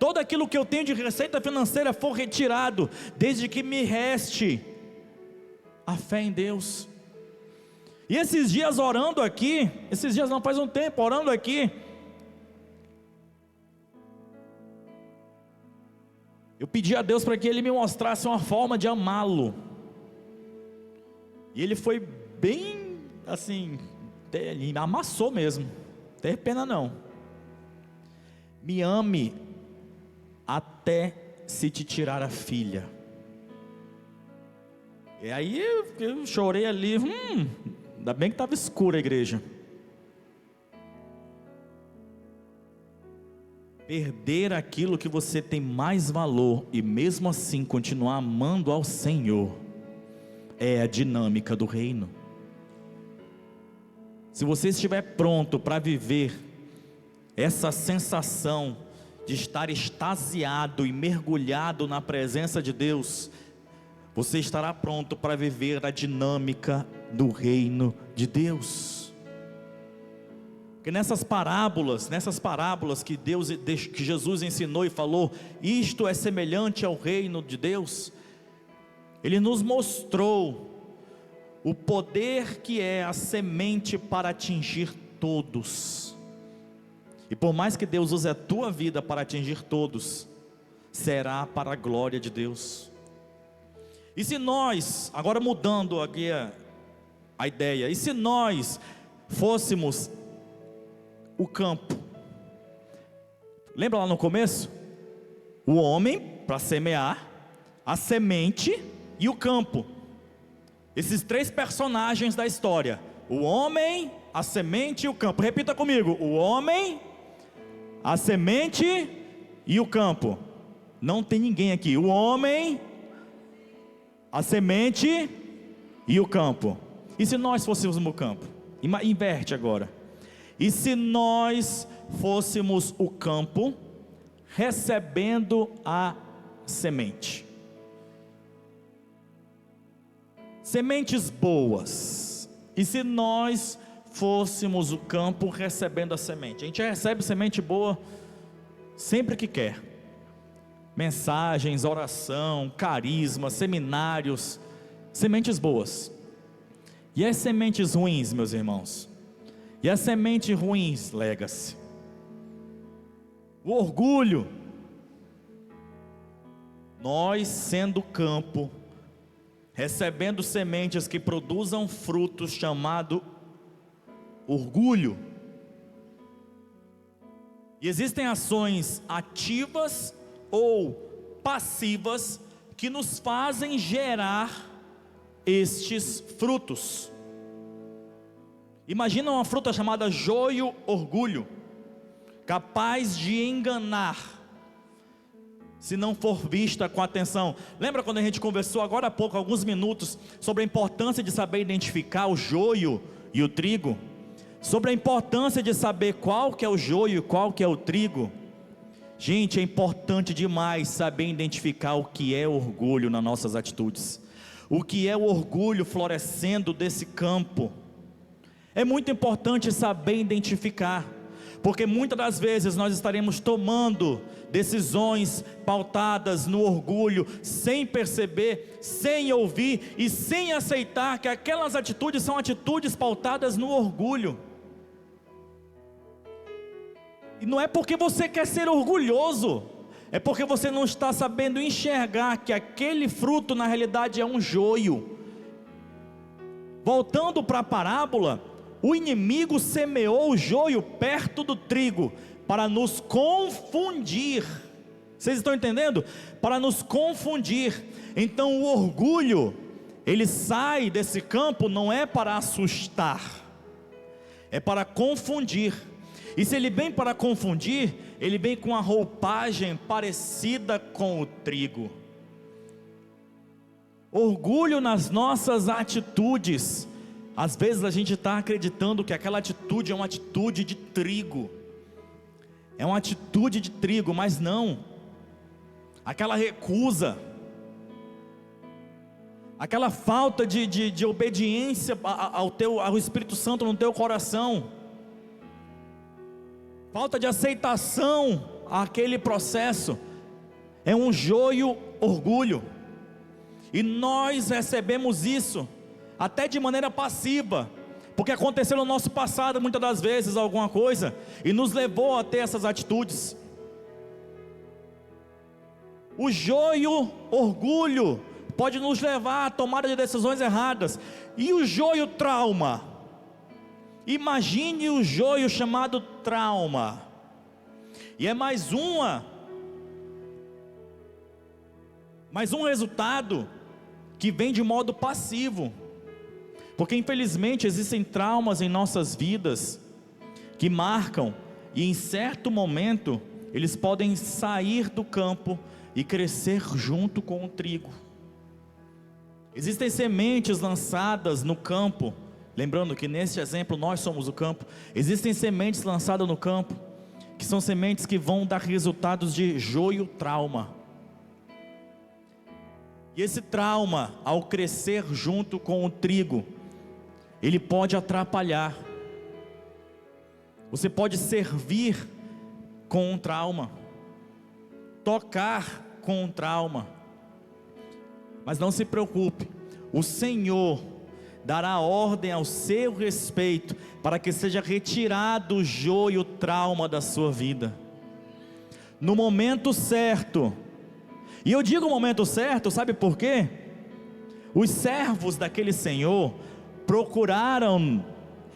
todo aquilo que eu tenho de receita financeira for retirado, desde que me reste a fé em Deus. E esses dias orando aqui, esses dias não, faz um tempo orando aqui, eu pedi a Deus para que Ele me mostrasse uma forma de amá-lo. E Ele foi bem assim, Ele me amassou mesmo, não tem pena não. Me ame até se te tirar a filha. E aí eu chorei ali, ainda bem que estava escura a igreja. Perder aquilo que você tem mais valor e mesmo assim continuar amando ao Senhor é a dinâmica do reino. Se você estiver pronto para viver essa sensação de estar extasiado e mergulhado na presença de Deus, você estará pronto para viver a dinâmica do reino de Deus. Porque nessas parábolas que Jesus ensinou e falou, isto é semelhante ao reino de Deus, Ele nos mostrou o poder que é a semente para atingir todos. E por mais que Deus use a tua vida para atingir todos, será para a glória de Deus. E se nós, agora mudando aqui a ideia, e se nós fôssemos o campo? Lembra lá no começo? O homem para semear, a semente e o campo. Esses três personagens da história: o homem, a semente e o campo. Repita comigo: o homem, a semente e o campo. Não tem ninguém aqui. O homem, a semente e o campo. E se nós fôssemos o campo? Inverte agora. E se nós fôssemos o campo, recebendo a semente? Sementes boas. E se nós fôssemos o campo recebendo a semente? A gente recebe semente boa sempre que quer. Mensagens, oração, carisma, seminários, sementes boas. E as sementes ruins, meus irmãos? E as sementes ruins, legacy? O orgulho. Nós, sendo campo, recebendo sementes que produzam frutos, chamado orgulho. E existem ações ativas ou passivas que nos fazem gerar estes frutos. Imagina uma fruta chamada joio orgulho, capaz de enganar. se não for vista com atenção. Lembra quando a gente conversou agora há pouco, alguns minutos, sobre a importância de saber identificar o joio e o trigo? Sobre a importância de saber qual que é o joio e qual que é o trigo. Gente, é importante demais saber identificar o que é orgulho nas nossas atitudes. O que é o orgulho florescendo desse campo. É muito importante saber identificar, porque muitas das vezes nós estaremos tomando decisões pautadas no orgulho, sem perceber, sem ouvir e sem aceitar que aquelas atitudes são atitudes pautadas no orgulho. E não é porque você quer ser orgulhoso, é porque você não está sabendo enxergar que aquele fruto na realidade é um joio. Voltando para a parábola, o inimigo semeou o joio perto do trigo, para nos confundir. Vocês estão entendendo? Para nos confundir. Então o orgulho, ele sai desse campo não é para assustar, é para confundir. E se ele vem para confundir, ele vem com a roupagem parecida com o trigo. Orgulho nas nossas atitudes. Às vezes a gente está acreditando que aquela atitude é uma atitude de trigo. É uma atitude de trigo, mas não. Aquela recusa, aquela falta de obediência ao Espírito Santo no teu coração, falta de aceitação àquele processo, é um joio orgulho. E nós recebemos isso até de maneira passiva, porque aconteceu no nosso passado muitas das vezes alguma coisa e nos levou a ter essas atitudes. O joio orgulho pode nos levar à tomada de decisões erradas. E o joio trauma? Imagine o joio chamado trauma. E é mais um resultado que vem de modo passivo. Porque infelizmente existem traumas em nossas vidas que marcam, e em certo momento eles podem sair do campo e crescer junto com o trigo. Existem sementes lançadas no campo, lembrando que nesse exemplo nós somos o campo. Existem sementes lançadas no campo, que são sementes que vão dar resultados de joio trauma. E esse trauma, ao crescer junto com o trigo, ele pode atrapalhar. Você pode servir com um trauma, tocar com um trauma, mas não se preocupe, o Senhor dará ordem ao seu respeito, para que seja retirado o joio, o trauma da sua vida, no momento certo. E eu digo momento certo, sabe por quê? Os servos daquele Senhor procuraram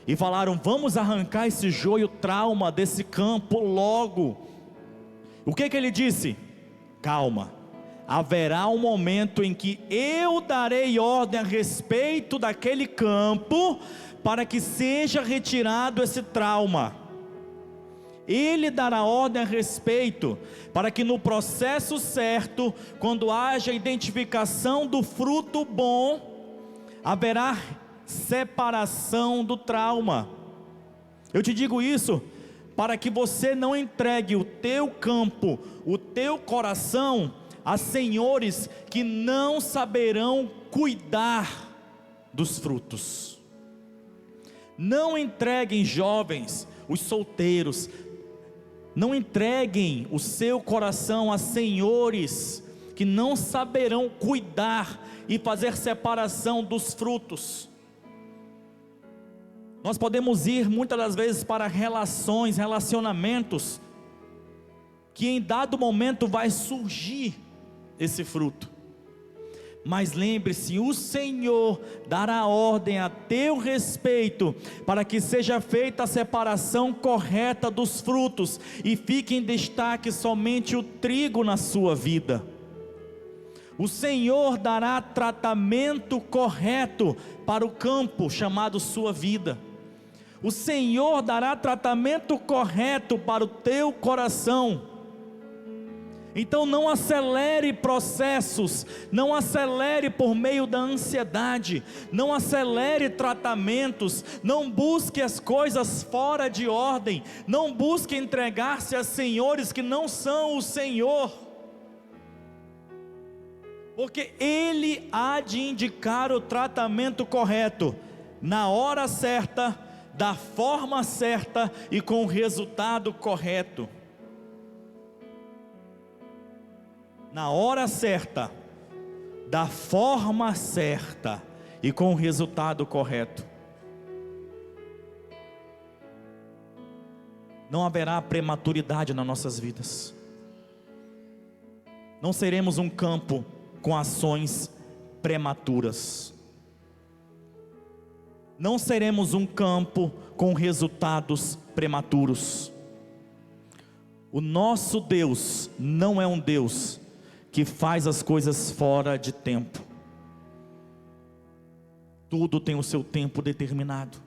e falaram: vamos arrancar esse joio trauma desse campo logo. O que ele disse? Calma, haverá um momento em que eu darei ordem a respeito daquele campo, para que seja retirado esse trauma. Ele dará ordem a respeito, para que no processo certo, quando haja identificação do fruto bom, haverá separação do trauma. Eu te digo isso para que você não entregue o teu campo, o teu coração a senhores que não saberão cuidar dos frutos. Não entreguem, jovens, os solteiros, não entreguem o seu coração a senhores que não saberão cuidar e fazer separação dos frutos. Nós podemos ir muitas das vezes para relacionamentos, que em dado momento vai surgir esse fruto. Mas lembre-se, o Senhor dará ordem a teu respeito, para que seja feita a separação correta dos frutos, e fique em destaque somente o trigo na sua vida. O Senhor dará tratamento correto para o campo chamado sua vida. O Senhor dará tratamento correto para o teu coração. Então não acelere processos, não acelere por meio da ansiedade, não acelere tratamentos, não busque as coisas fora de ordem, não busque entregar-se a senhores que não são o Senhor, porque Ele há de indicar o tratamento correto, na hora certa, da forma certa e com o resultado correto. Na hora certa, da forma certa e com o resultado correto. Não haverá prematuridade nas nossas vidas. Não seremos um campo com ações prematuras. Não seremos um campo com resultados prematuros. O nosso Deus não é um Deus que faz as coisas fora de tempo. Tudo tem o seu tempo determinado.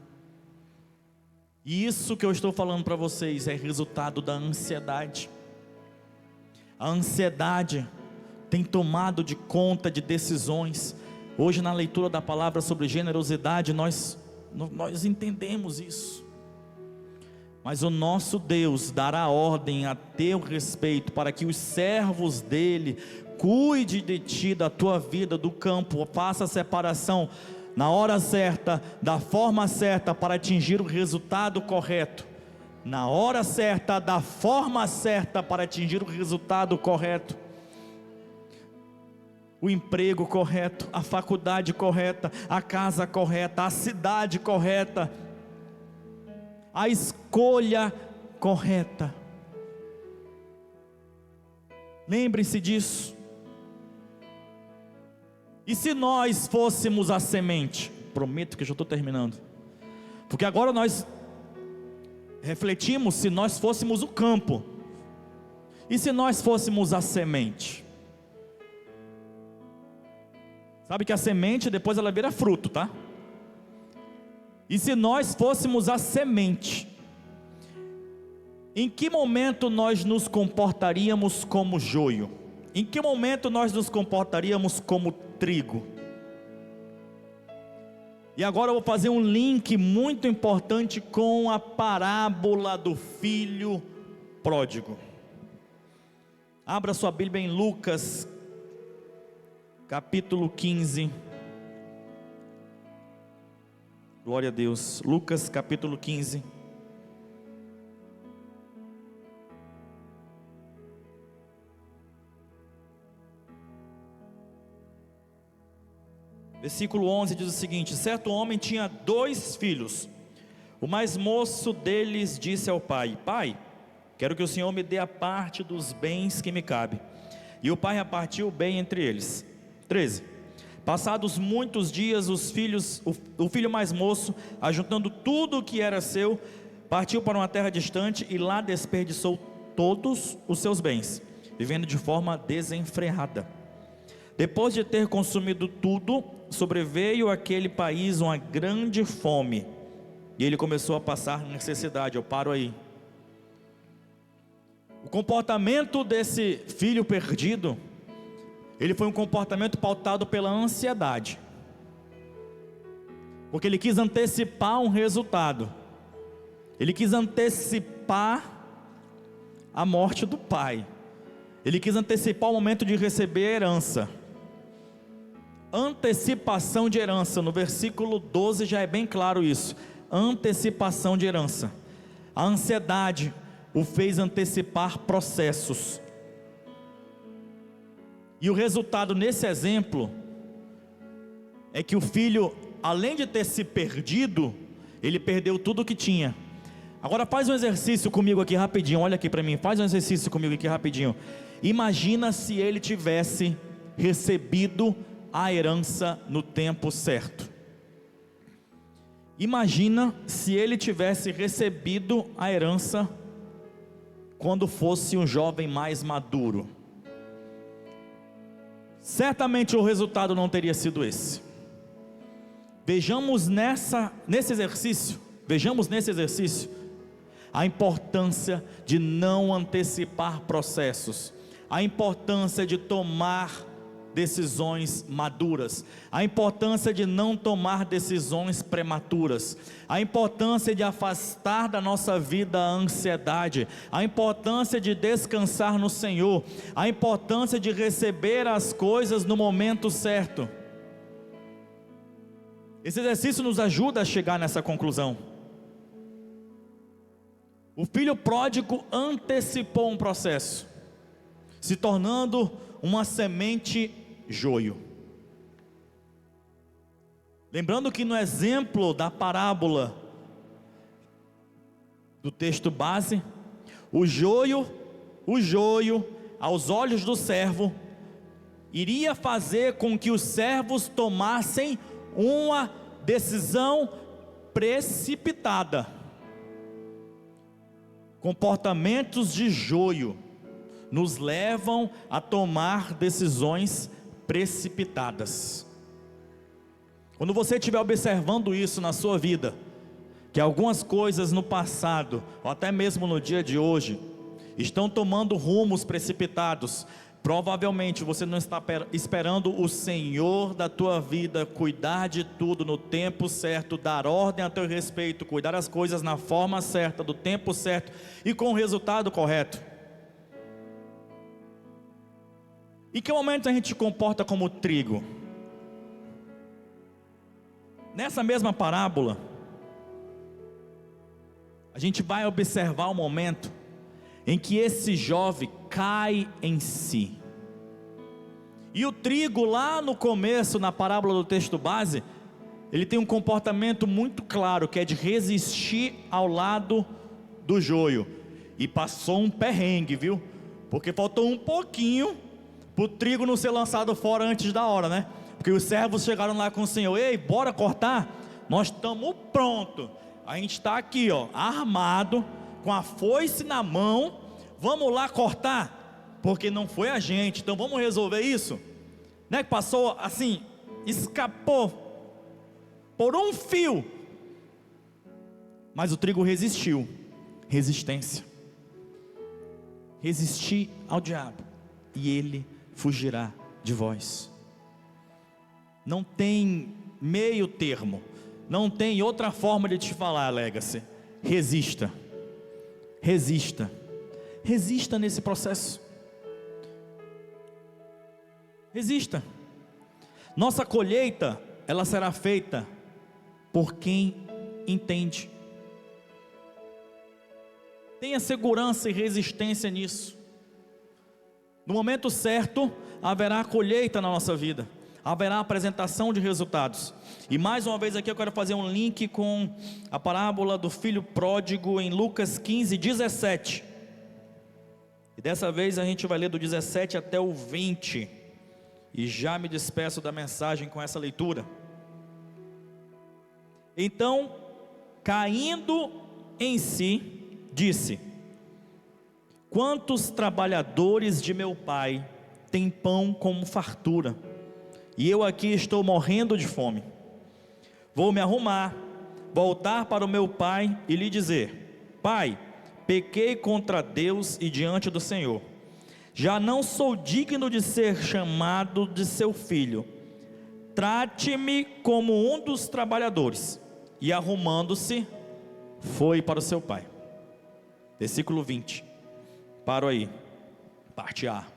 E isso que eu estou falando para vocês é resultado da ansiedade. A ansiedade tem tomado de conta de decisões. Hoje, na leitura da palavra sobre generosidade, nós entendemos isso. Mas o nosso Deus dará ordem a teu respeito, para que os servos dele cuide de ti, da tua vida, do campo, faça a separação na hora certa, da forma certa, para atingir o resultado correto. Na hora certa, da forma certa, para atingir o resultado correto. O emprego correto, a faculdade correta, a casa correta, a cidade correta, a escolha correta. Lembre-se disso. E se nós fôssemos a semente? Prometo que já estou terminando, porque agora nós refletimos se nós fôssemos o campo. E se nós fôssemos a semente? Sabe que a semente depois ela vira fruto, tá? E se nós fôssemos a semente, em que momento nós nos comportaríamos como joio? Em que momento nós nos comportaríamos como trigo? E agora eu vou fazer um link muito importante com a parábola do filho pródigo. Abra sua Bíblia em Lucas, capítulo 15. Glória a Deus. Lucas capítulo 15. Versículo 11 diz o seguinte: certo homem tinha 2 filhos. O mais moço deles disse ao pai: pai, quero que o Senhor me dê a parte dos bens que me cabe. E o pai repartiu o bem entre eles. 13. Passados muitos dias, o filho mais moço, ajuntando tudo o que era seu, partiu para uma terra distante e lá desperdiçou todos os seus bens, vivendo de forma desenfreada. Depois de ter consumido tudo, sobreveio àquele país uma grande fome, e ele começou a passar necessidade. Eu paro aí. O comportamento desse filho perdido, ele foi um comportamento pautado pela ansiedade, porque ele quis antecipar um resultado. Ele quis antecipar a morte do pai. Ele quis antecipar o momento de receber a herança. Antecipação de herança, no versículo 12 já é bem claro isso. Antecipação de herança. A ansiedade o fez antecipar processos. E o resultado nesse exemplo é que o filho, além de ter se perdido, ele perdeu tudo o que tinha. Agora faz um exercício comigo aqui rapidinho, olha aqui para mim, faz um exercício comigo aqui rapidinho. Imagina se ele tivesse recebido a herança no tempo certo. Imagina se ele tivesse recebido a herança quando fosse um jovem mais maduro. Certamente o resultado não teria sido esse. Vejamos nesse exercício a importância de não antecipar processos, a importância de tomar decisões maduras, a importância de não tomar decisões prematuras, a importância de afastar da nossa vida a ansiedade, a importância de descansar no Senhor, a importância de receber as coisas no momento certo. Esse exercício nos ajuda a chegar nessa conclusão. O filho pródigo antecipou um processo, se tornando uma semente joio. Lembrando que no exemplo da parábola do texto base, o joio, aos olhos do servo, iria fazer com que os servos tomassem uma decisão precipitada. Comportamentos de joio nos levam a tomar decisões precipitadas. Quando você estiver observando isso na sua vida, que algumas coisas no passado, ou até mesmo no dia de hoje, estão tomando rumos precipitados, provavelmente você não está esperando o Senhor da tua vida cuidar de tudo no tempo certo, dar ordem a teu respeito, cuidar das coisas na forma certa, do tempo certo e com o resultado correto. Em que momento a gente se comporta como trigo? Nessa mesma parábola, a gente vai observar o momento em que esse jovem cai em si. E o trigo lá no começo, na parábola do texto base, ele tem um comportamento muito claro, que é de resistir ao lado do joio. E passou um perrengue, viu? Porque faltou um pouquinho para o trigo não ser lançado fora antes da hora, né? Porque os servos chegaram lá com o Senhor: ei, bora cortar? Nós estamos prontos. A gente está aqui, ó, armado, com a foice na mão. Vamos lá cortar? Porque não foi a gente, então vamos resolver isso? Né? Que passou assim, escapou por um fio. Mas o trigo resistiu. Resistência. Resistir ao diabo, e ele fugirá de vós. Não tem meio termo, não tem outra forma de te falar, Legacy. Resista, resista, resista nesse processo. Resista. Nossa colheita, ela será feita por quem entende. Tenha segurança e resistência nisso. No momento certo, haverá colheita na nossa vida, haverá apresentação de resultados. E mais uma vez aqui eu quero fazer um link com a parábola do filho pródigo em Lucas 15, 17. E dessa vez a gente vai ler do 17 até o 20. E já me despeço da mensagem com essa leitura. Então, caindo em si, disse: quantos trabalhadores de meu pai têm pão como fartura, e eu aqui estou morrendo de fome. Vou me arrumar, voltar para o meu pai e lhe dizer: pai, pequei contra Deus e diante do Senhor. Já não sou digno de ser chamado de seu filho. Trate-me como um dos trabalhadores. E arrumando-se, foi para o seu pai. Versículo 20. Paro aí. Parte A.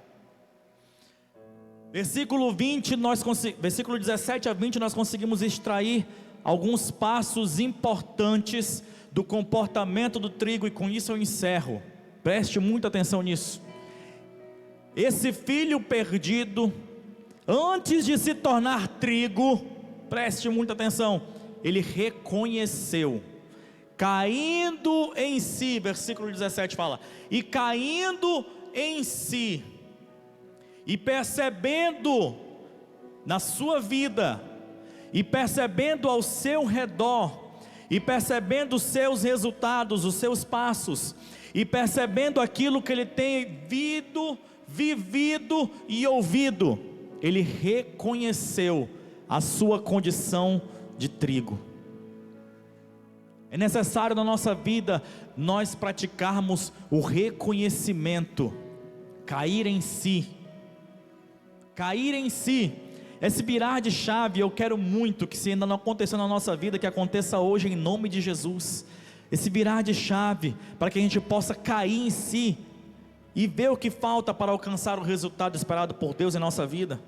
Versículo 17 a 20 nós conseguimos extrair alguns passos importantes do comportamento do trigo, e com isso eu encerro. Preste muita atenção nisso. Esse filho perdido, antes de se tornar trigo, preste muita atenção, ele reconheceu, caindo em si, versículo 17 fala, e caindo em si, e percebendo na sua vida, e percebendo ao seu redor, e percebendo os seus resultados, os seus passos, e percebendo aquilo que ele tem vivido e ouvido, ele reconheceu a sua condição de trigo. É necessário na nossa vida nós praticarmos o reconhecimento Cair em si. Cair em si. Esse virar de chave, eu quero muito que, se ainda não aconteceu na nossa vida, que aconteça hoje em nome de Jesus. Esse virar de chave, para que a gente possa cair em si e ver o que falta para alcançar o resultado esperado por Deus em nossa vida.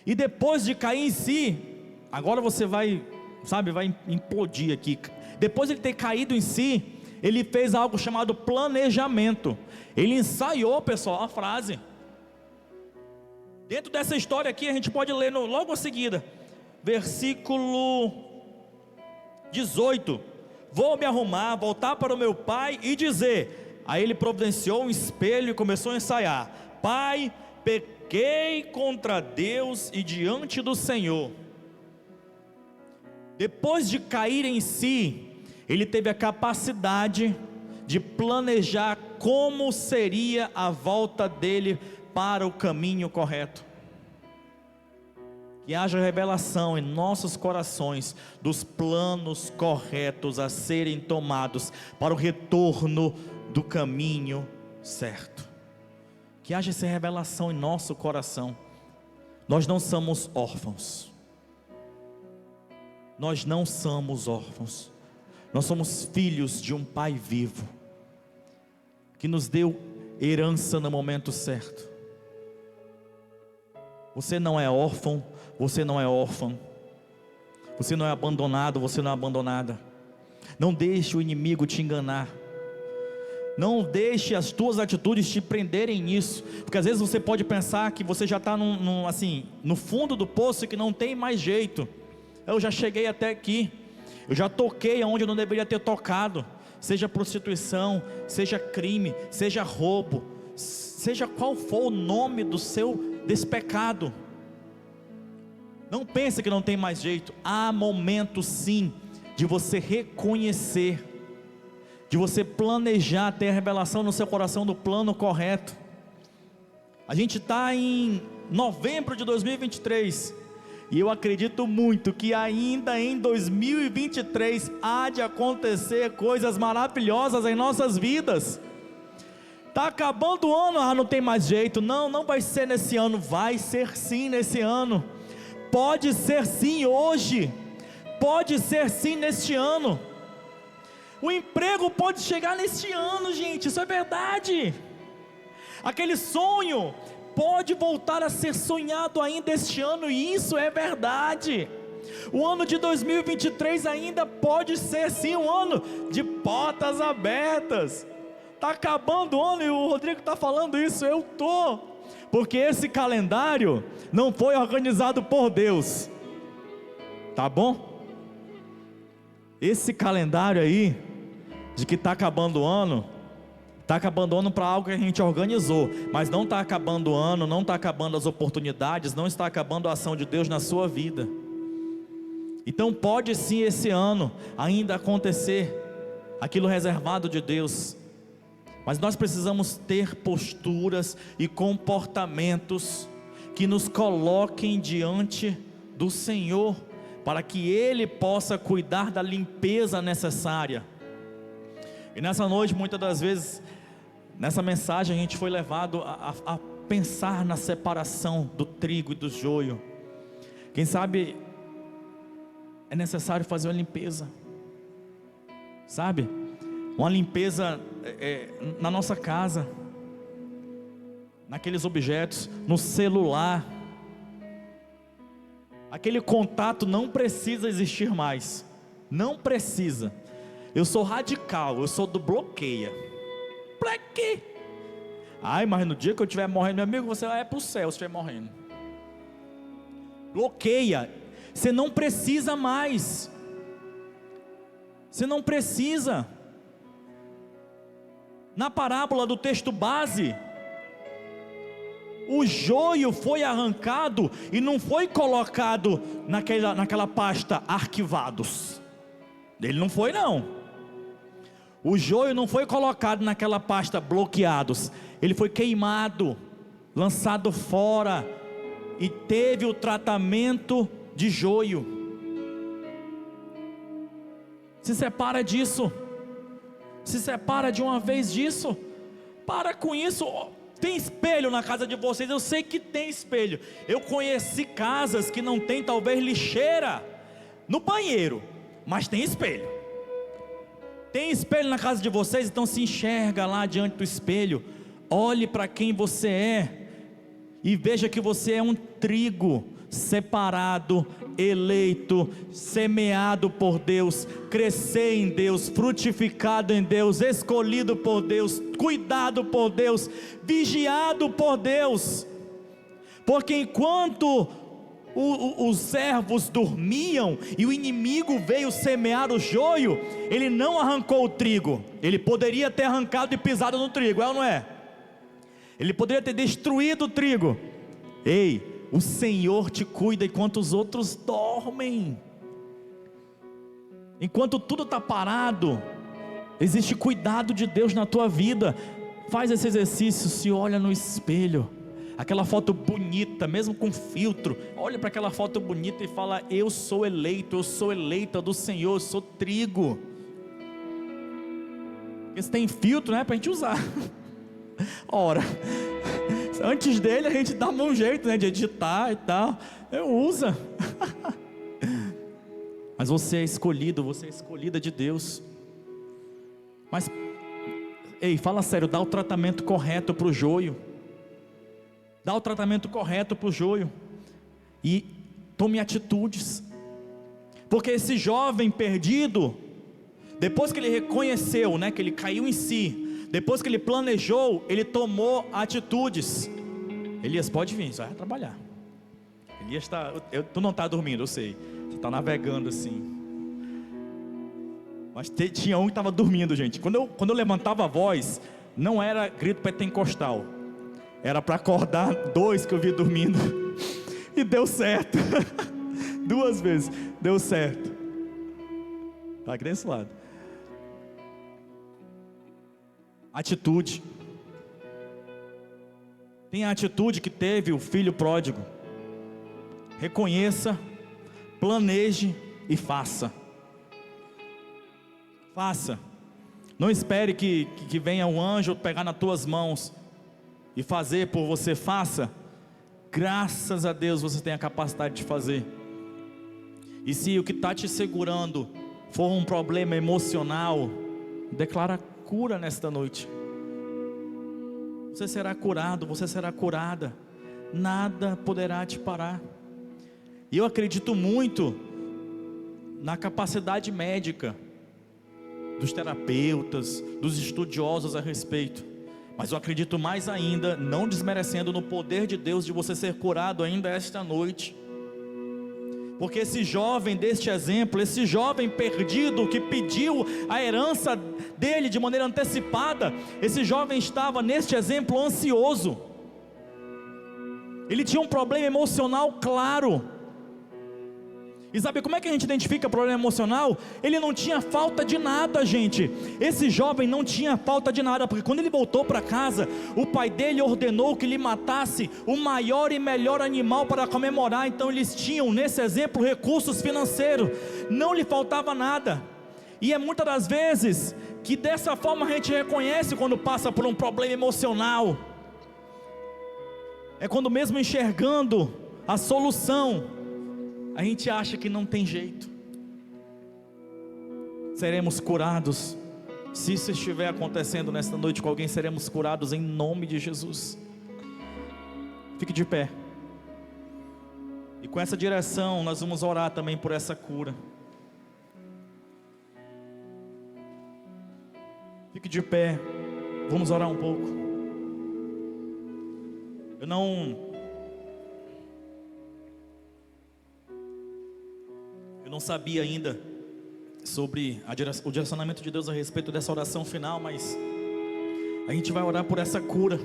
E depois de cair em si, agora você vai implodir aqui. Depois de ele ter caído em si, ele fez algo chamado planejamento. Ele ensaiou, pessoal, a frase. Dentro dessa história aqui, a gente pode ler logo a seguida, versículo 18: vou me arrumar, voltar para o meu pai e dizer. Aí ele providenciou um espelho e começou a ensaiar: Pai, pequei contra Deus e diante do Senhor. Depois de cair em si, ele teve a capacidade de planejar como seria a volta dele para o caminho correto. Que haja revelação em nossos corações dos planos corretos a serem tomados para o retorno do caminho certo. Que haja essa revelação em nosso coração. Nós não somos órfãos. Nós não somos órfãos. Nós somos filhos de um Pai vivo, que nos deu herança no momento certo. Você não é órfão, você não é órfã. Você não é abandonado, você não é abandonada. Não deixe o inimigo te enganar. Não deixe as tuas atitudes te prenderem nisso, porque às vezes você pode pensar que você já está no fundo do poço e que não tem mais jeito. Eu já cheguei até aqui, eu já toquei aonde eu não deveria ter tocado, seja prostituição, seja crime, seja roubo, seja qual for o nome desse pecado. Não pense que não tem mais jeito. Há momento sim de você reconhecer, de você planejar, ter a revelação no seu coração do plano correto. A gente está em novembro de 2023, e eu acredito muito que ainda em 2023 há de acontecer coisas maravilhosas em nossas vidas. Está acabando o ano, não tem mais jeito. Não vai ser nesse ano. Vai ser sim nesse ano. Pode ser sim hoje. Pode ser sim neste ano. O emprego pode chegar neste ano, gente. Isso é verdade. Aquele sonho pode voltar a ser sonhado ainda este ano, e isso é verdade. O ano de 2023 ainda pode ser sim um ano de portas abertas. Está acabando o ano e o Rodrigo está falando isso, eu estou, porque esse calendário não foi organizado por Deus, tá bom? Esse calendário aí, de que está acabando o ano, está acabando o ano para algo que a gente organizou, mas não está acabando o ano, não está acabando as oportunidades, não está acabando a ação de Deus na sua vida. Então pode sim esse ano ainda acontecer aquilo reservado de Deus, mas nós precisamos ter posturas e comportamentos que nos coloquem diante do Senhor, para que Ele possa cuidar da limpeza necessária. E nessa noite, muitas das vezes, nessa mensagem a gente foi levado a pensar na separação do trigo e do joio. Quem sabe é necessário fazer uma limpeza, sabe? Uma limpeza na nossa casa, naqueles objetos, no celular. Aquele contato não precisa existir mais. Não precisa. Eu sou radical, eu sou do bloqueia. Pra quê? Ai, mas no dia que eu estiver morrendo, meu amigo, você vai para o céu se estiver morrendo. Bloqueia. Você não precisa mais. Você não precisa. Na parábola do texto base, o joio foi arrancado e não foi colocado naquela pasta arquivados. Ele não foi não. O joio não foi colocado naquela pasta bloqueados. Ele foi queimado, lançado fora e teve o tratamento de joio. Se separa disso. Se separa de uma vez disso. Para com isso. Tem espelho na casa de vocês? Eu sei que tem espelho. Eu conheci casas que não tem talvez lixeira no banheiro, mas tem espelho. Tem espelho na casa de vocês? Então se enxerga lá diante do espelho. Olhe para quem você é e veja que você é um trigo separado, eleito, semeado por Deus, crescer em Deus, frutificado em Deus, escolhido por Deus, cuidado por Deus, vigiado por Deus. Porque enquanto os servos dormiam e o inimigo veio semear o joio, ele não arrancou o trigo. Ele poderia ter arrancado e pisado no trigo, é ou não é? Ele poderia ter destruído o trigo. Ei, o Senhor te cuida enquanto os outros dormem. Enquanto tudo está parado, existe cuidado de Deus na tua vida. Faz esse exercício, se olha no espelho, aquela foto bonita, mesmo com filtro, olha para aquela foto bonita e fala: eu sou eleito, eu sou eleita do Senhor, eu sou trigo. Esse tem filtro, né, para a gente usar. Ora, antes dele a gente dá um jeito, né, de editar e tal. Usa. Mas você é escolhido, você é escolhida de Deus. Mas, ei, fala sério, dá o tratamento correto para o joio. Dá o tratamento correto para o joio. E tome atitudes. Porque esse jovem perdido, depois que ele reconheceu, né, que ele caiu em si, depois que ele planejou, ele tomou atitudes. Elias, pode vir, você vai trabalhar. Elias está, tu não está dormindo, eu sei. Você está navegando assim. Mas tinha um que estava dormindo, gente. Quando eu levantava a voz, não era grito pentecostal. Era para acordar dois que eu vi dormindo. E deu certo. 2 vezes, deu certo. Está aqui desse lado. Atitude. Tem a atitude que teve o filho pródigo. Reconheça, planeje e faça. Faça. Não espere que venha um anjo pegar nas tuas mãos e fazer por você. Faça. Graças a Deus você tem a capacidade de fazer. E se o que está te segurando for um problema emocional, declara cura nesta noite. Você será curado, você será curada. Nada poderá te parar. E eu acredito muito na capacidade médica dos terapeutas, dos estudiosos a respeito. Mas eu acredito mais ainda, não desmerecendo, no poder de Deus de você ser curado ainda esta noite. Porque esse jovem deste exemplo, esse jovem perdido que pediu a herança dele de maneira antecipada, esse jovem estava neste exemplo ansioso. Ele tinha um problema emocional claro. E sabe como é que a gente identifica problema emocional? Ele não tinha falta de nada, gente. Esse jovem não tinha falta de nada, porque quando ele voltou para casa, o pai dele ordenou que lhe matasse o maior e melhor animal para comemorar. Então eles tinham, nesse exemplo, recursos financeiros. Não lhe faltava nada. E é muitas das vezes que dessa forma a gente reconhece quando passa por um problema emocional. É quando mesmo enxergando a solução, a gente acha que não tem jeito. Seremos curados. Se isso estiver acontecendo nesta noite com alguém, seremos curados em nome de Jesus. Fique de pé. E com essa direção nós vamos orar também por essa cura. Fique de pé. Vamos orar um pouco. Eu não sabia ainda sobre o direcionamento de Deus a respeito dessa oração final, mas a gente vai orar por essa cura.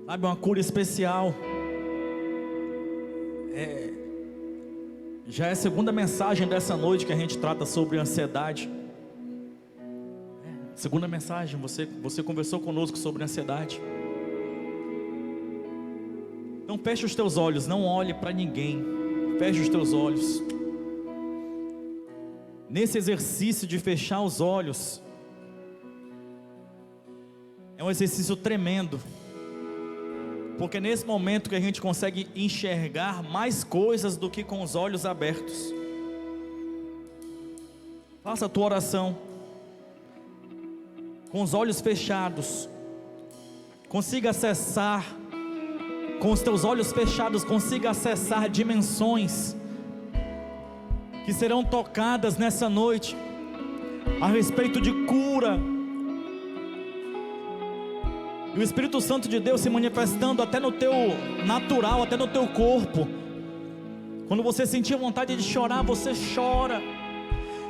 Sabe, uma cura especial. Já é a segunda mensagem dessa noite que a gente trata sobre ansiedade. Segunda mensagem, você conversou conosco sobre ansiedade. Então feche os teus olhos, não olhe para ninguém. Feche os teus olhos. Nesse exercício de fechar os olhos, É um exercício tremendo, porque é nesse momento que a gente consegue enxergar mais coisas do que com os olhos abertos. Faça a tua oração com os olhos fechados. Consiga acessar, com os teus olhos fechados, consiga acessar dimensões que serão tocadas nessa noite, a respeito de cura, e o Espírito Santo de Deus se manifestando até no teu natural, até no teu corpo. Quando você sentir vontade de chorar, você chora,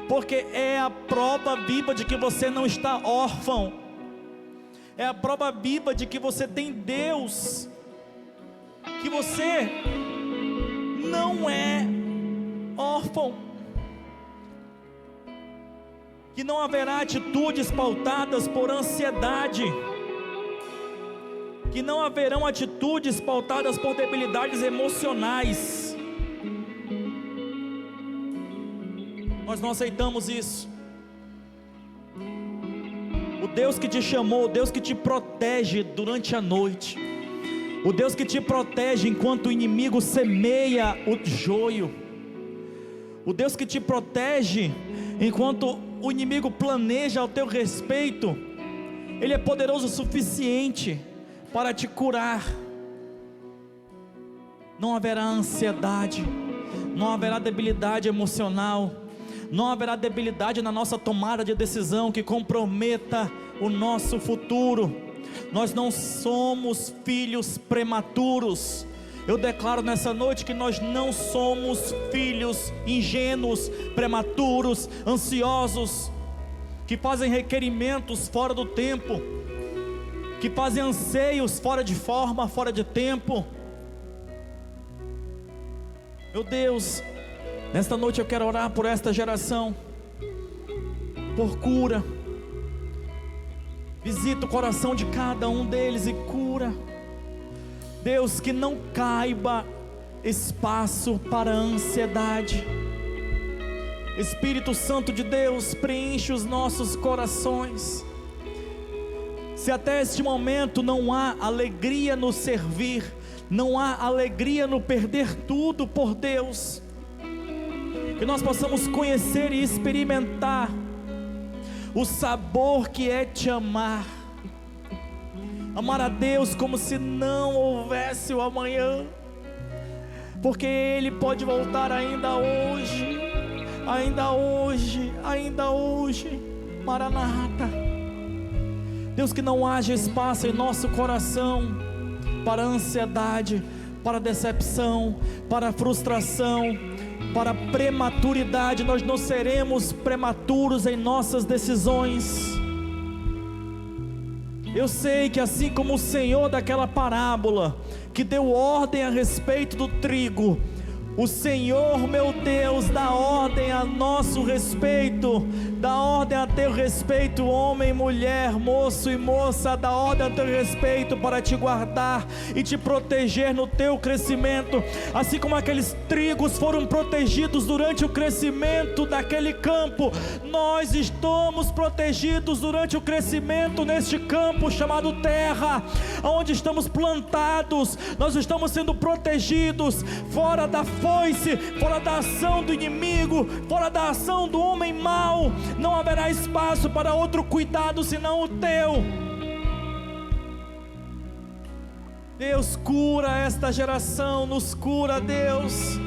porque é a prova viva de que você não está órfão, é a prova viva de que você tem Deus, que você não é órfão, que não haverá atitudes pautadas por ansiedade, que não haverão atitudes pautadas por debilidades emocionais. Nós não aceitamos isso. O Deus que te chamou, o Deus que te protege durante a noite, o Deus que te protege enquanto o inimigo semeia o joio, o Deus que te protege enquanto o inimigo planeja ao teu respeito, Ele é poderoso o suficiente para te curar. Não haverá ansiedade, não haverá debilidade emocional, não haverá debilidade na nossa tomada de decisão que comprometa o nosso futuro. Nós não somos filhos prematuros. Eu declaro nessa noite que nós não somos filhos ingênuos, prematuros, ansiosos, que fazem requerimentos fora do tempo, que fazem anseios fora de forma, fora de tempo. Meu Deus, nesta noite eu quero orar por esta geração, por cura. Visita o coração de cada um deles e cura. Deus, que não caiba espaço para a ansiedade. Espírito Santo de Deus, preenche os nossos corações. Se até este momento não há alegria no servir, não há alegria no perder tudo por Deus, que nós possamos conhecer e experimentar o sabor que é te amar. Amar a Deus como se não houvesse o amanhã, porque Ele pode voltar ainda hoje, ainda hoje, ainda hoje. Maranata. Deus, que não haja espaço em nosso coração para ansiedade, para decepção, para frustração, para prematuridade. Nós não seremos prematuros em nossas decisões. Eu sei que assim como o Senhor daquela parábola, que deu ordem a respeito do trigo, o Senhor, meu Deus, dá ordem a nosso respeito, dá ordem a teu respeito, homem, mulher, moço e moça, dá ordem a teu respeito para te guardar e te proteger no teu crescimento, assim como aqueles trigos foram protegidos durante o crescimento daquele campo. Nós estamos protegidos durante o crescimento neste campo chamado terra, onde estamos plantados. Nós estamos sendo protegidos, fora da foice, fora da ação do inimigo, fora da ação do homem mau. Não haverá espaço para outro cuidado senão o teu. Deus, cura esta geração, nos cura, Deus,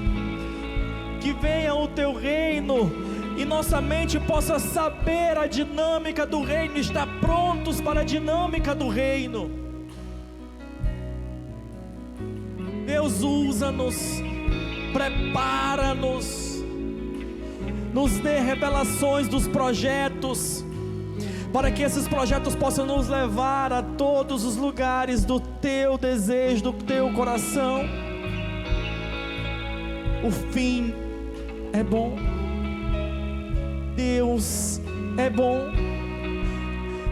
que venha o teu reino e nossa mente possa saber a dinâmica do reino, estar prontos para a dinâmica do reino. Deus, usa-nos, prepara-nos, nos dê revelações dos projetos, para que esses projetos possam nos levar a todos os lugares do teu desejo, do teu coração. O fim é bom, Deus é bom.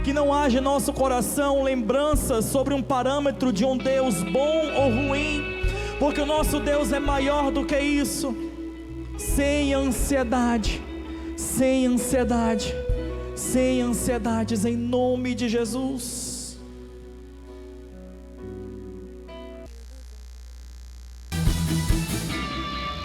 Que não haja em nosso coração lembranças sobre um parâmetro de um Deus bom ou ruim, porque o nosso Deus é maior do que isso. Sem ansiedade, sem ansiedade, sem ansiedades, em nome de Jesus.